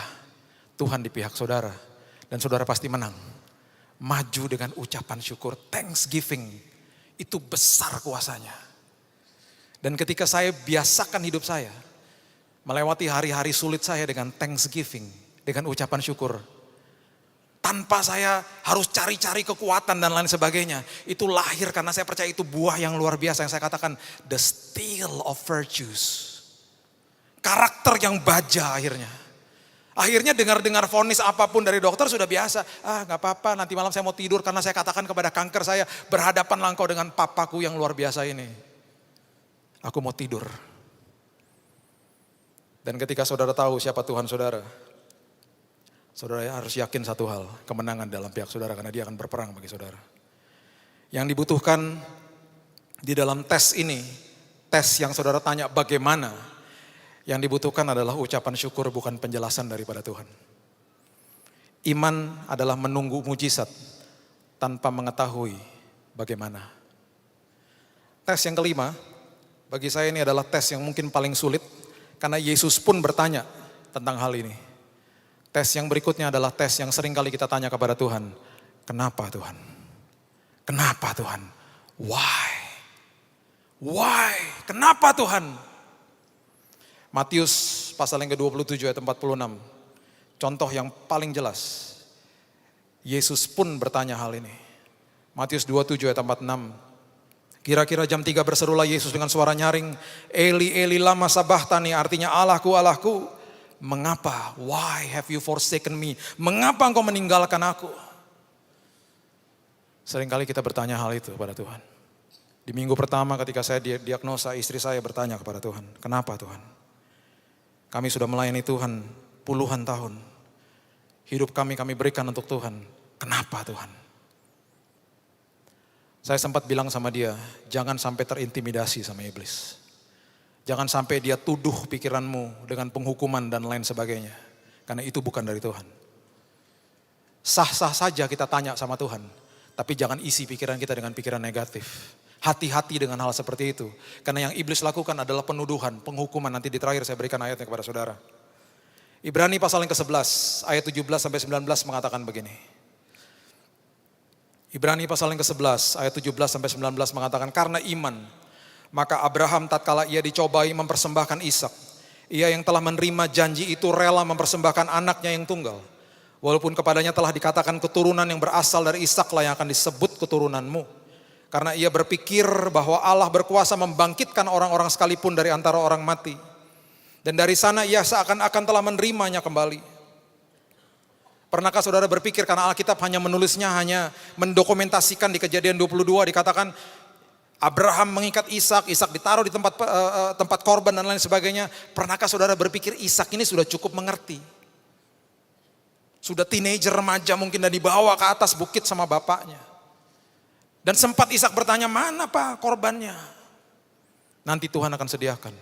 Tuhan di pihak saudara. Dan saudara pasti menang. Maju dengan ucapan syukur, thanksgiving. Itu besar kuasanya. Dan ketika saya biasakan hidup saya, melewati hari-hari sulit saya dengan thanksgiving, dengan ucapan syukur. Tanpa saya harus cari-cari kekuatan dan lain sebagainya. Itu lahir karena saya percaya itu buah yang luar biasa yang saya katakan. The steel of virtues. Karakter yang baja akhirnya. Akhirnya dengar-dengar vonis apapun dari dokter sudah biasa. Gak apa-apa, nanti malam saya mau tidur karena saya katakan kepada kanker saya, berhadapanlah engkau dengan papaku yang luar biasa ini. Aku mau tidur. Dan ketika saudara tahu siapa Tuhan saudara, saudara harus yakin satu hal, kemenangan dalam pihak saudara karena dia akan berperang bagi saudara. Yang dibutuhkan di dalam tes ini, tes yang saudara tanya bagaimana, yang dibutuhkan adalah ucapan syukur bukan penjelasan daripada Tuhan. Iman adalah menunggu mujizat tanpa mengetahui bagaimana. Tes yang kelima, bagi saya ini adalah tes yang mungkin paling sulit karena Yesus pun bertanya tentang hal ini. Tes yang berikutnya adalah tes yang sering kali kita tanya kepada Tuhan. Kenapa Tuhan? Kenapa Tuhan? Why? Why? Kenapa Tuhan? Matius pasal yang ke-27 ayat 46. Contoh yang paling jelas. Yesus pun bertanya hal ini. Matius 27 ayat 46. Kira-kira jam 3 berserulah Yesus dengan suara nyaring. Eli, Eli lama sabachthani, artinya Allahku, Allahku. Mengapa? Why have you forsaken me? Mengapa engkau meninggalkan aku? Seringkali kita bertanya hal itu kepada Tuhan. Di minggu pertama ketika saya diagnosa, istri saya bertanya kepada Tuhan. Kenapa Tuhan? Kami sudah melayani Tuhan puluhan tahun. Hidup kami berikan untuk Tuhan. Kenapa Tuhan? Saya sempat bilang sama dia, jangan sampai terintimidasi sama iblis. Jangan sampai dia tuduh pikiranmu dengan penghukuman dan lain sebagainya. Karena itu bukan dari Tuhan. Sah-sah saja kita tanya sama Tuhan. Tapi jangan isi pikiran kita dengan pikiran negatif. Hati-hati dengan hal seperti itu. Karena yang iblis lakukan adalah penuduhan, penghukuman. Nanti di terakhir saya berikan ayatnya kepada saudara. Ibrani pasal yang ke-11, ayat 17-19 mengatakan begini. Ibrani pasal yang ke-11, ayat 17-19 mengatakan, karena iman, maka Abraham tatkala ia dicobai mempersembahkan Ishak. Ia yang telah menerima janji itu rela mempersembahkan anaknya yang tunggal. Walaupun kepadanya telah dikatakan keturunan yang berasal dari Ishak lah yang akan disebut keturunanmu. Karena ia berpikir bahwa Allah berkuasa membangkitkan orang-orang sekalipun dari antara orang mati. Dan dari sana ia seakan-akan telah menerimanya kembali. Pernahkah saudara berpikir karena Alkitab hanya menulisnya, hanya mendokumentasikan di Kejadian 22 dikatakan Abraham mengikat Ishak, Ishak ditaruh di tempat korban dan lain sebagainya. Pernahkah saudara berpikir Ishak ini sudah cukup mengerti? Sudah teenager remaja mungkin dan dibawa ke atas bukit sama bapaknya. Dan sempat Ishak bertanya, mana Pak korbannya? Nanti Tuhan akan sediakan.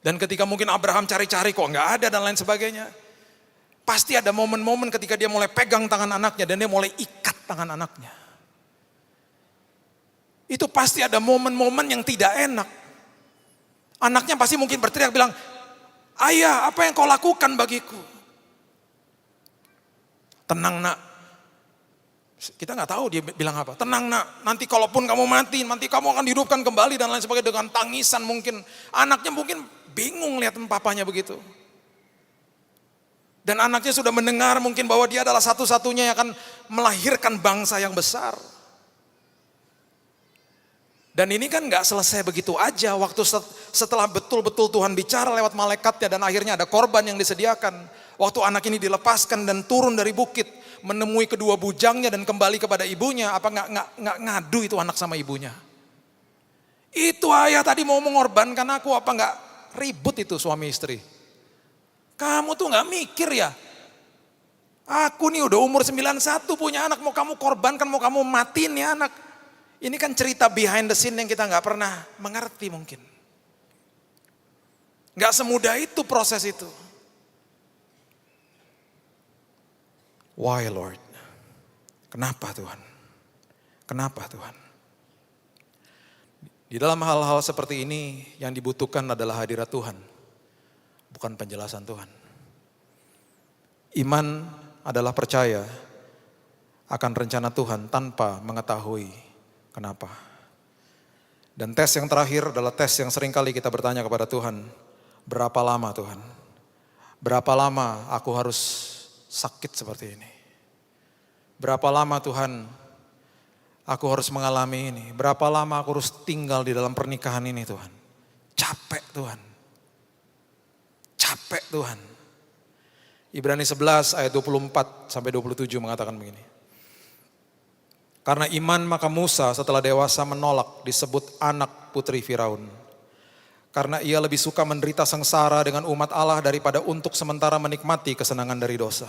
Dan ketika mungkin Abraham cari-cari kok nggak ada dan lain sebagainya. Pasti ada momen-momen ketika dia mulai pegang tangan anaknya dan dia mulai ikat tangan anaknya. Itu pasti ada momen-momen yang tidak enak. Anaknya pasti mungkin berteriak bilang, ayah apa yang kau lakukan bagiku? Tenang nak. Kita nggak tahu dia bilang apa. Tenang nak, nanti kalaupun kamu mati, nanti kamu akan dihidupkan kembali dan lain sebagainya dengan tangisan mungkin. Anaknya mungkin bingung lihat papanya begitu. Dan anaknya sudah mendengar mungkin bahwa dia adalah satu-satunya yang akan melahirkan bangsa yang besar. Dan ini kan nggak selesai begitu aja. Waktu setelah betul-betul Tuhan bicara lewat malaikatnya dan akhirnya ada korban yang disediakan. Waktu anak ini dilepaskan dan turun dari bukit, menemui kedua bujangnya dan kembali kepada ibunya, apa nggak ngadu itu anak sama ibunya? Itu ayah tadi mau mengorbankan aku, apa nggak ribut itu suami istri? Kamu tuh nggak mikir ya? Aku nih udah umur 91 punya anak, mau kamu korbankan, mau kamu matiin ya anak. Ini kan cerita behind the scene yang kita nggak pernah mengerti mungkin. Nggak semudah itu proses itu. Why Lord? Kenapa Tuhan? Kenapa Tuhan? Di dalam hal-hal seperti ini yang dibutuhkan adalah hadirat Tuhan, bukan penjelasan Tuhan. Iman adalah percaya akan rencana Tuhan tanpa mengetahui kenapa. Dan tes yang terakhir adalah tes yang seringkali kita bertanya kepada Tuhan, berapa lama Tuhan? Berapa lama aku harus sakit seperti ini? Berapa lama Tuhan aku harus mengalami ini? Berapa lama aku harus tinggal di dalam pernikahan ini Tuhan? Capek Tuhan. Capek Tuhan. Ibrani 11 ayat 24 sampai 27 mengatakan begini. Karena iman maka Musa setelah dewasa menolak disebut anak putri Firaun. Karena ia lebih suka menderita sengsara dengan umat Allah daripada untuk sementara menikmati kesenangan dari dosa.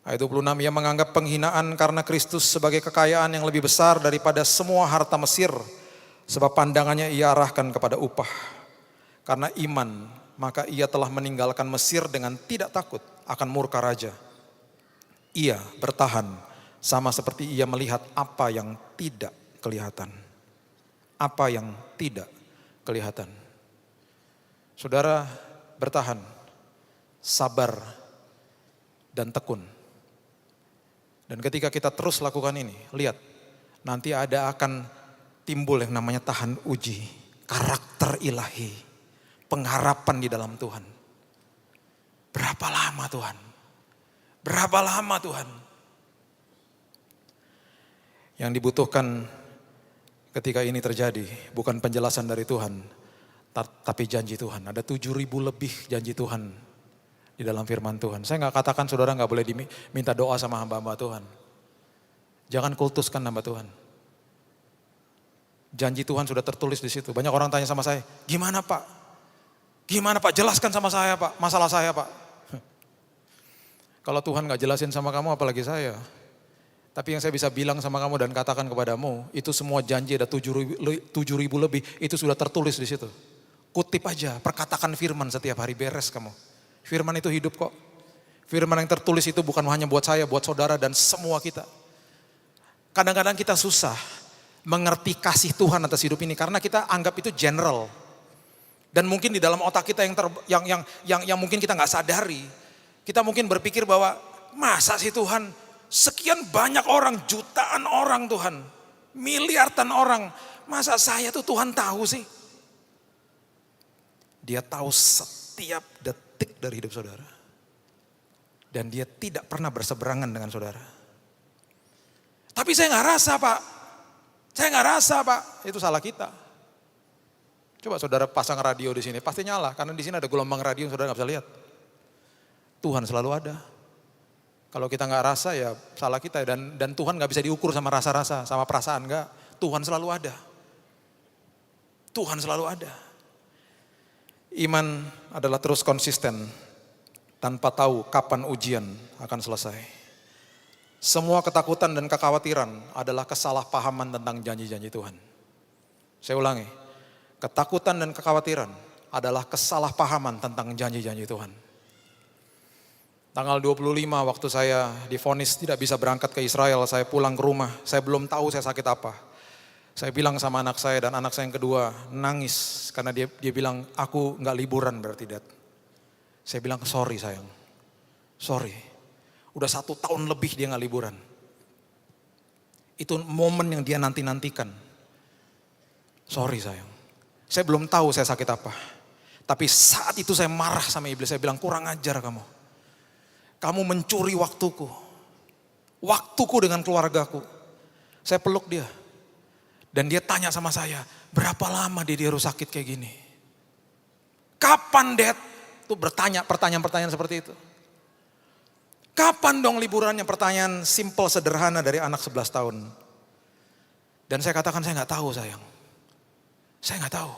Ayat 26, ia menganggap penghinaan karena Kristus sebagai kekayaan yang lebih besar daripada semua harta Mesir. Sebab pandangannya ia arahkan kepada upah. Karena iman, maka ia telah meninggalkan Mesir dengan tidak takut akan murka raja. Ia bertahan sama seperti ia melihat apa yang tidak kelihatan. Apa yang tidak kelihatan. Saudara bertahan, sabar, dan tekun. Dan ketika kita terus lakukan ini, lihat, nanti akan timbul yang namanya tahan uji, karakter ilahi, pengharapan di dalam Tuhan. Berapa lama Tuhan? Berapa lama Tuhan? Yang dibutuhkan ketika ini terjadi bukan penjelasan dari Tuhan, tapi janji Tuhan. Ada 7.000 lebih janji Tuhan di dalam firman Tuhan. Saya nggak katakan saudara nggak boleh diminta doa sama hamba-hamba Tuhan. Jangan kultuskan hamba Tuhan. Janji Tuhan sudah tertulis di situ. Banyak orang tanya sama saya, gimana Pak? Gimana Pak? Jelaskan sama saya Pak, masalah saya Pak. Kalau Tuhan nggak jelasin sama kamu, apalagi saya. Tapi yang saya bisa bilang sama kamu dan katakan kepadamu, itu semua janji ada 7.000 lebih, itu sudah tertulis di situ. Kutip aja, perkatakan firman setiap hari, beres kamu. Firman itu hidup kok. Firman yang tertulis itu bukan hanya buat saya, buat saudara dan semua kita. Kadang-kadang kita susah mengerti kasih Tuhan atas hidup ini karena kita anggap itu general. Dan mungkin di dalam otak kita yang mungkin kita nggak sadari, kita mungkin berpikir bahwa masa sih Tuhan, sekian banyak orang, jutaan orang Tuhan, miliaran orang, masa saya tuh Tuhan tahu sih? Dia tahu setiap detik dari hidup saudara. Dan dia tidak pernah berseberangan dengan saudara. Tapi saya nggak rasa Pak. Saya nggak rasa Pak. Itu salah kita. Coba saudara pasang radio di sini, pasti nyala. Karena di sini ada gelombang radio yang saudara nggak bisa lihat. Tuhan selalu ada. Kalau kita nggak rasa ya salah kita. Dan Tuhan nggak bisa diukur sama rasa-rasa, sama perasaan nggak. Tuhan selalu ada. Tuhan selalu ada. Iman adalah terus konsisten tanpa tahu kapan ujian akan selesai. Semua ketakutan dan kekhawatiran adalah kesalahpahaman tentang janji-janji Tuhan. Saya ulangi, ketakutan dan kekhawatiran adalah kesalahpahaman tentang janji-janji Tuhan. Tanggal 25 waktu saya divonis tidak bisa berangkat ke Israel, saya pulang ke rumah, saya belum tahu saya sakit apa. Saya bilang sama anak saya dan anak saya yang kedua nangis karena dia bilang aku nggak liburan berarti Dad. Saya bilang sorry sayang, sorry. Udah 1 tahun lebih dia nggak liburan. Itu momen yang dia nanti-nantikan. Sorry sayang, saya belum tahu saya sakit apa. Tapi saat itu saya marah sama iblis, saya bilang kurang ajar kamu. Kamu mencuri waktuku dengan keluargaku. Saya peluk dia. Dan dia tanya sama saya, berapa lama dia harus sakit kayak gini? Kapan Dad? Tuh bertanya pertanyaan-pertanyaan seperti itu. Kapan dong liburannya? Pertanyaan simple sederhana dari anak 11 tahun. Dan saya katakan saya nggak tahu sayang. Saya nggak tahu.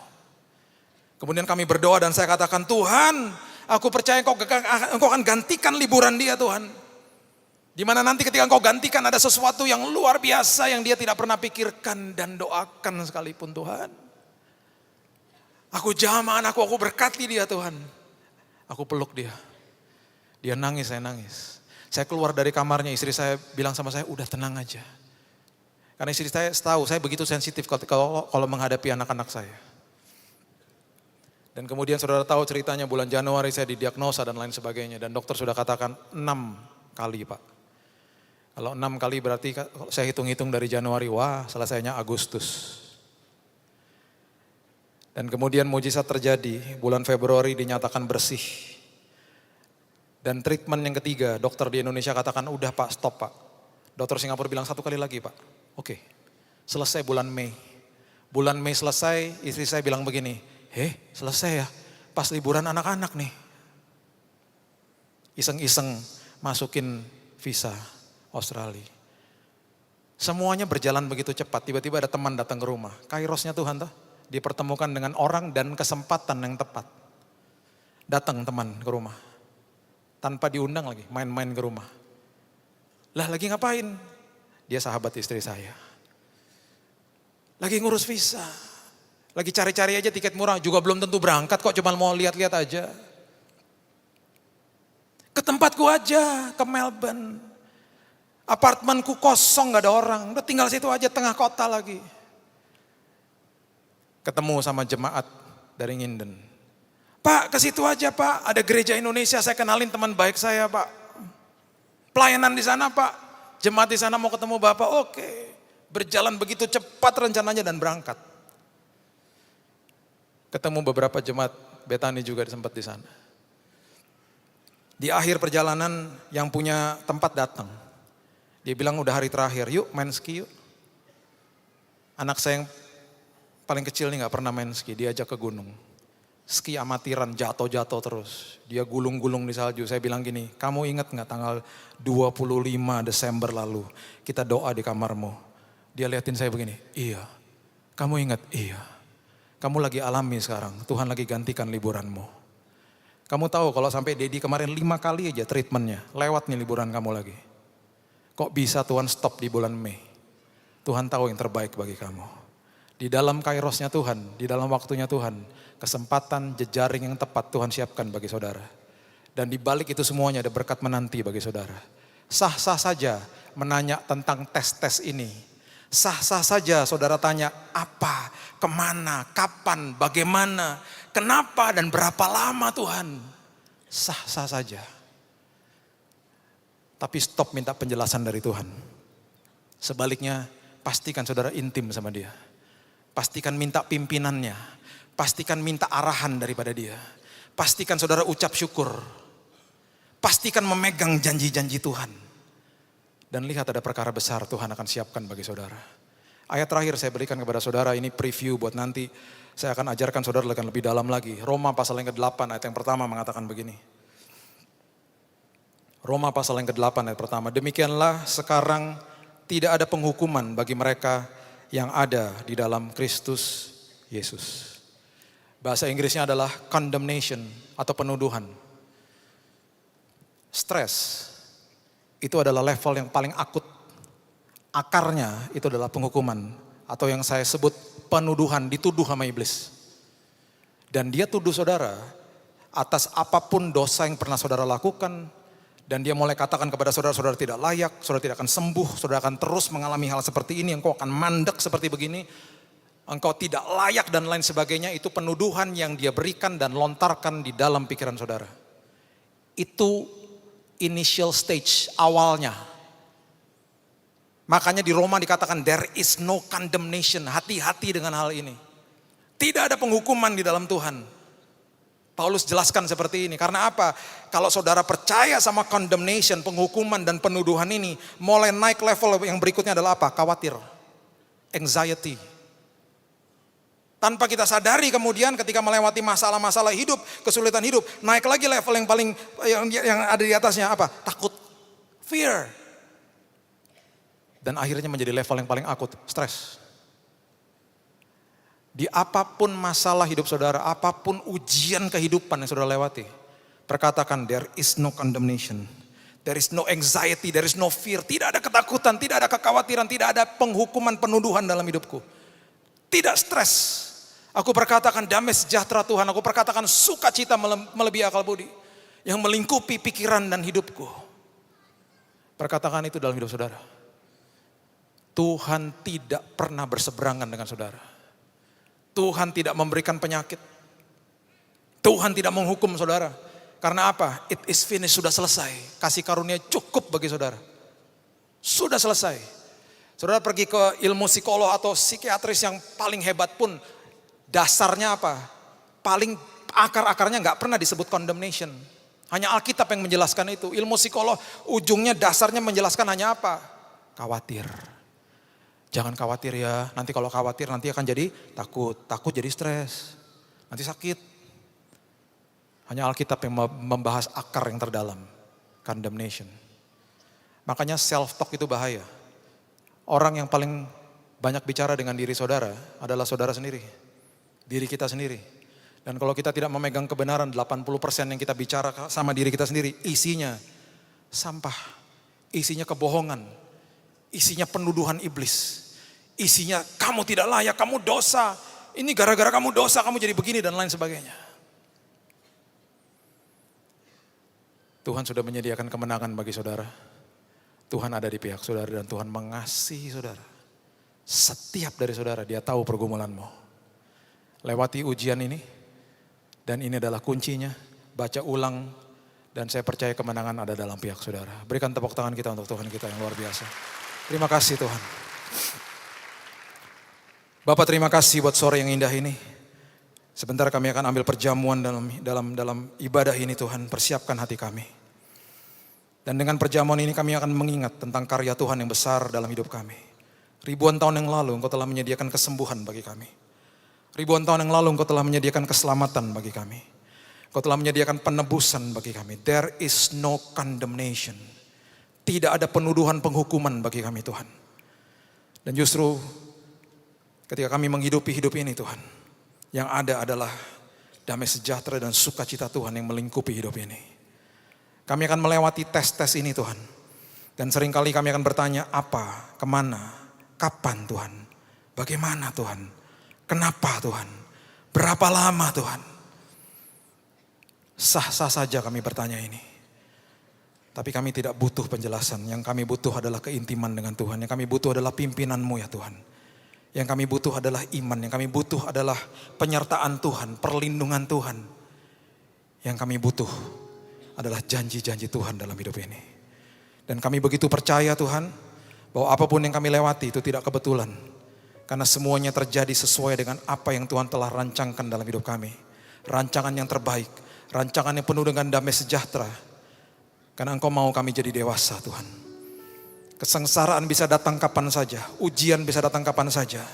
Kemudian kami berdoa dan saya katakan Tuhan, aku percaya engkau akan gantikan liburan dia Tuhan. Dimana nanti ketika engkau gantikan ada sesuatu yang luar biasa yang dia tidak pernah pikirkan dan doakan sekalipun Tuhan. Aku jamah anakku, aku berkati dia Tuhan. Aku peluk dia. Dia nangis, saya nangis. Saya keluar dari kamarnya, istri saya bilang sama saya, udah tenang aja. Karena istri saya tahu, saya begitu sensitif kalau menghadapi anak-anak saya. Dan kemudian saudara tahu ceritanya bulan Januari saya didiagnosa dan lain sebagainya. Dan dokter sudah katakan 6 kali Pak. Kalau 6 kali berarti saya hitung-hitung dari Januari, wah selesainya Agustus. Dan kemudian mujizat terjadi, bulan Februari dinyatakan bersih. Dan treatment yang ketiga, dokter di Indonesia katakan udah Pak, stop Pak. Dokter Singapura bilang 1 kali lagi Pak. Oke, selesai bulan Mei. Bulan Mei selesai, istri saya bilang begini, selesai ya, pas liburan anak-anak nih. Iseng-iseng masukin visa Australia. Semuanya berjalan begitu cepat, tiba-tiba ada teman datang ke rumah. Kairosnya Tuhan tuh, dipertemukan dengan orang dan kesempatan yang tepat. Datang teman ke rumah, tanpa diundang lagi, main-main ke rumah. Lah lagi ngapain? Dia sahabat istri saya. Lagi ngurus visa. Lagi cari-cari aja tiket murah, juga belum tentu berangkat kok, cuma mau lihat-lihat aja. Ke tempatku aja, ke Melbourne. Apartemenku kosong, gak ada orang. Udah tinggal situ aja, tengah kota lagi. Ketemu sama jemaat dari Nginden. Pak, ke situ aja Pak, ada gereja Indonesia, saya kenalin teman baik saya Pak. Pelayanan di sana Pak, jemaat di sana mau ketemu Bapak, oke. Berjalan begitu cepat rencananya dan berangkat. Ketemu beberapa jemaat Betani juga sempat di sana. Di akhir perjalanan yang punya tempat datang. Dia bilang udah hari terakhir, yuk main ski yuk. Anak saya yang paling kecil nih gak pernah main ski, dia ajak ke gunung. Ski amatiran, jatuh-jatuh terus. Dia gulung-gulung di salju. Saya bilang gini, kamu ingat gak tanggal 25 Desember lalu, kita doa di kamarmu. Dia liatin saya begini, iya. Kamu ingat? Iya. Kamu lagi alami sekarang, Tuhan lagi gantikan liburanmu. Kamu tahu kalau sampai Dedi kemarin 5 kali aja treatmentnya, lewat nih liburan kamu lagi. Kok bisa Tuhan stop di bulan Mei? Tuhan tahu yang terbaik bagi kamu. Di dalam kairosnya Tuhan, di dalam waktunya Tuhan, kesempatan jejaring yang tepat Tuhan siapkan bagi saudara. Dan di balik itu semuanya ada berkat menanti bagi saudara. Sah-sah saja menanya tentang tes-tes ini. Sah-sah saja saudara tanya apa, kemana, kapan, bagaimana, kenapa dan berapa lama Tuhan. Sah-sah saja. Tapi stop minta penjelasan dari Tuhan. Sebaliknya pastikan saudara intim sama dia. Pastikan minta pimpinannya. Pastikan minta arahan daripada dia. Pastikan saudara ucap syukur. Pastikan memegang janji-janji Tuhan. Dan lihat ada perkara besar Tuhan akan siapkan bagi saudara. Ayat terakhir saya berikan kepada saudara, ini preview buat nanti. Saya akan ajarkan saudara lebih dalam lagi. Roma pasal yang ke-8 ayat yang pertama mengatakan begini. Roma pasal yang ke-8 ayat pertama. Demikianlah sekarang tidak ada penghukuman bagi mereka yang ada di dalam Kristus Yesus. Bahasa Inggrisnya adalah condemnation atau penuduhan. Stres itu adalah level yang paling akut. Akarnya itu adalah penghukuman atau yang saya sebut penuduhan, dituduh sama iblis. Dan dia tuduh saudara atas apapun dosa yang pernah saudara lakukan. Dan dia mulai katakan kepada saudara, saudara tidak layak, saudara tidak akan sembuh, saudara akan terus mengalami hal seperti ini, engkau akan mandek seperti begini, engkau tidak layak dan lain sebagainya. Itu penuduhan yang dia berikan dan lontarkan di dalam pikiran saudara. Itu initial stage, awalnya. Makanya di Roma dikatakan there is no condemnation, hati-hati dengan hal ini. Tidak ada penghukuman di dalam Tuhan. Paulus jelaskan seperti ini, karena apa? Kalau saudara percaya sama condemnation, penghukuman dan penuduhan ini, mulai naik level yang berikutnya adalah apa? Khawatir, anxiety. Tanpa kita sadari kemudian ketika melewati masalah-masalah hidup, kesulitan hidup, naik lagi level yang paling yang ada di atasnya apa? Takut, fear. Dan akhirnya menjadi level yang paling akut, stres. Di apapun masalah hidup saudara, apapun ujian kehidupan yang saudara lewati, perkatakan there is no condemnation, there is no anxiety, there is no fear. Tidak ada ketakutan, tidak ada kekhawatiran, tidak ada penghukuman, penuduhan dalam hidupku. Tidak stres. Aku perkatakan damai sejahtera Tuhan, aku perkatakan sukacita melebihi akal budi yang melingkupi pikiran dan hidupku. Perkatakan itu dalam hidup saudara. Tuhan tidak pernah berseberangan dengan saudara. Tuhan tidak memberikan penyakit. Tuhan tidak menghukum saudara. Karena apa? It is finished, sudah selesai. Kasih karunia cukup bagi saudara. Sudah selesai. Saudara pergi ke ilmu psikolog atau psikiatris yang paling hebat pun, dasarnya apa? Paling akar-akarnya gak pernah disebut condemnation. Hanya Alkitab yang menjelaskan itu. Ilmu psikolog ujungnya dasarnya menjelaskan hanya apa? Khawatir. Jangan khawatir ya, nanti kalau khawatir nanti akan jadi takut jadi stres, nanti sakit. Hanya Alkitab yang membahas akar yang terdalam. condemnation. Makanya self-talk itu bahaya. Orang yang paling banyak bicara dengan diri saudara adalah saudara sendiri. Diri kita sendiri. Dan kalau kita tidak memegang kebenaran, 80% yang kita bicara sama diri kita sendiri, isinya sampah, isinya kebohongan, isinya penuduhan iblis, isinya kamu tidak layak, kamu dosa, ini gara-gara kamu dosa, kamu jadi begini dan lain sebagainya. Tuhan sudah menyediakan kemenangan bagi saudara. Tuhan ada di pihak saudara dan Tuhan mengasihi saudara. Setiap dari saudara, dia tahu pergumulanmu. Lewati ujian ini, dan ini adalah kuncinya, baca ulang, dan saya percaya kemenangan ada dalam pihak saudara. Berikan tepuk tangan kita untuk Tuhan kita yang luar biasa. Terima kasih Tuhan. Bapak terima kasih buat sore yang indah ini. Sebentar kami akan ambil perjamuan dalam ibadah ini Tuhan. Persiapkan hati kami. Dan dengan perjamuan ini kami akan mengingat tentang karya Tuhan yang besar dalam hidup kami. Ribuan tahun yang lalu Engkau telah menyediakan kesembuhan bagi kami. Ribuan tahun yang lalu Engkau telah menyediakan keselamatan bagi kami. Engkau telah menyediakan penebusan bagi kami. There is no condemnation. Tidak ada penuduhan penghukuman bagi kami Tuhan. Dan justru ketika kami menghidupi hidup ini Tuhan, yang ada adalah damai sejahtera dan sukacita Tuhan yang melingkupi hidup ini. Kami akan melewati tes-tes ini Tuhan. Dan seringkali kami akan bertanya apa, kemana, kapan Tuhan, bagaimana Tuhan, kenapa Tuhan, berapa lama Tuhan. Sah-sah saja kami bertanya ini. Tapi kami tidak butuh penjelasan, yang kami butuh adalah keintiman dengan Tuhan. Yang kami butuh adalah pimpinan-Mu ya Tuhan. Yang kami butuh adalah iman, yang kami butuh adalah penyertaan Tuhan, perlindungan Tuhan. Yang kami butuh adalah janji-janji Tuhan dalam hidup ini. Dan kami begitu percaya Tuhan, bahwa apapun yang kami lewati itu tidak kebetulan. Karena semuanya terjadi sesuai dengan apa yang Tuhan telah rancangkan dalam hidup kami. Rancangan yang terbaik, rancangan yang penuh dengan damai sejahtera. Karena Engkau mau kami jadi dewasa Tuhan. Kesengsaraan bisa datang kapan saja, ujian bisa datang kapan saja.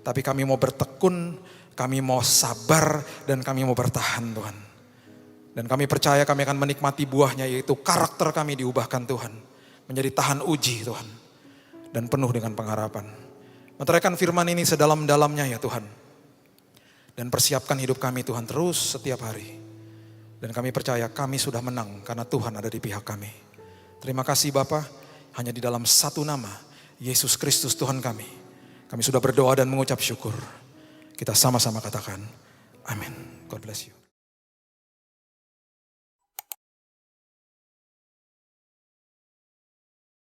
Tapi kami mau bertekun, kami mau sabar, dan kami mau bertahan Tuhan. Dan kami percaya kami akan menikmati buahnya, yaitu karakter kami diubahkan Tuhan. Menjadi tahan uji Tuhan. Dan penuh dengan pengharapan. Meteraikan firman ini sedalam-dalamnya ya Tuhan. Dan persiapkan hidup kami Tuhan terus setiap hari. Dan kami percaya kami sudah menang karena Tuhan ada di pihak kami. Terima kasih Bapa. Hanya di dalam satu nama, Yesus Kristus Tuhan kami. Kami sudah berdoa dan mengucap syukur. Kita sama-sama katakan, amin. God bless you.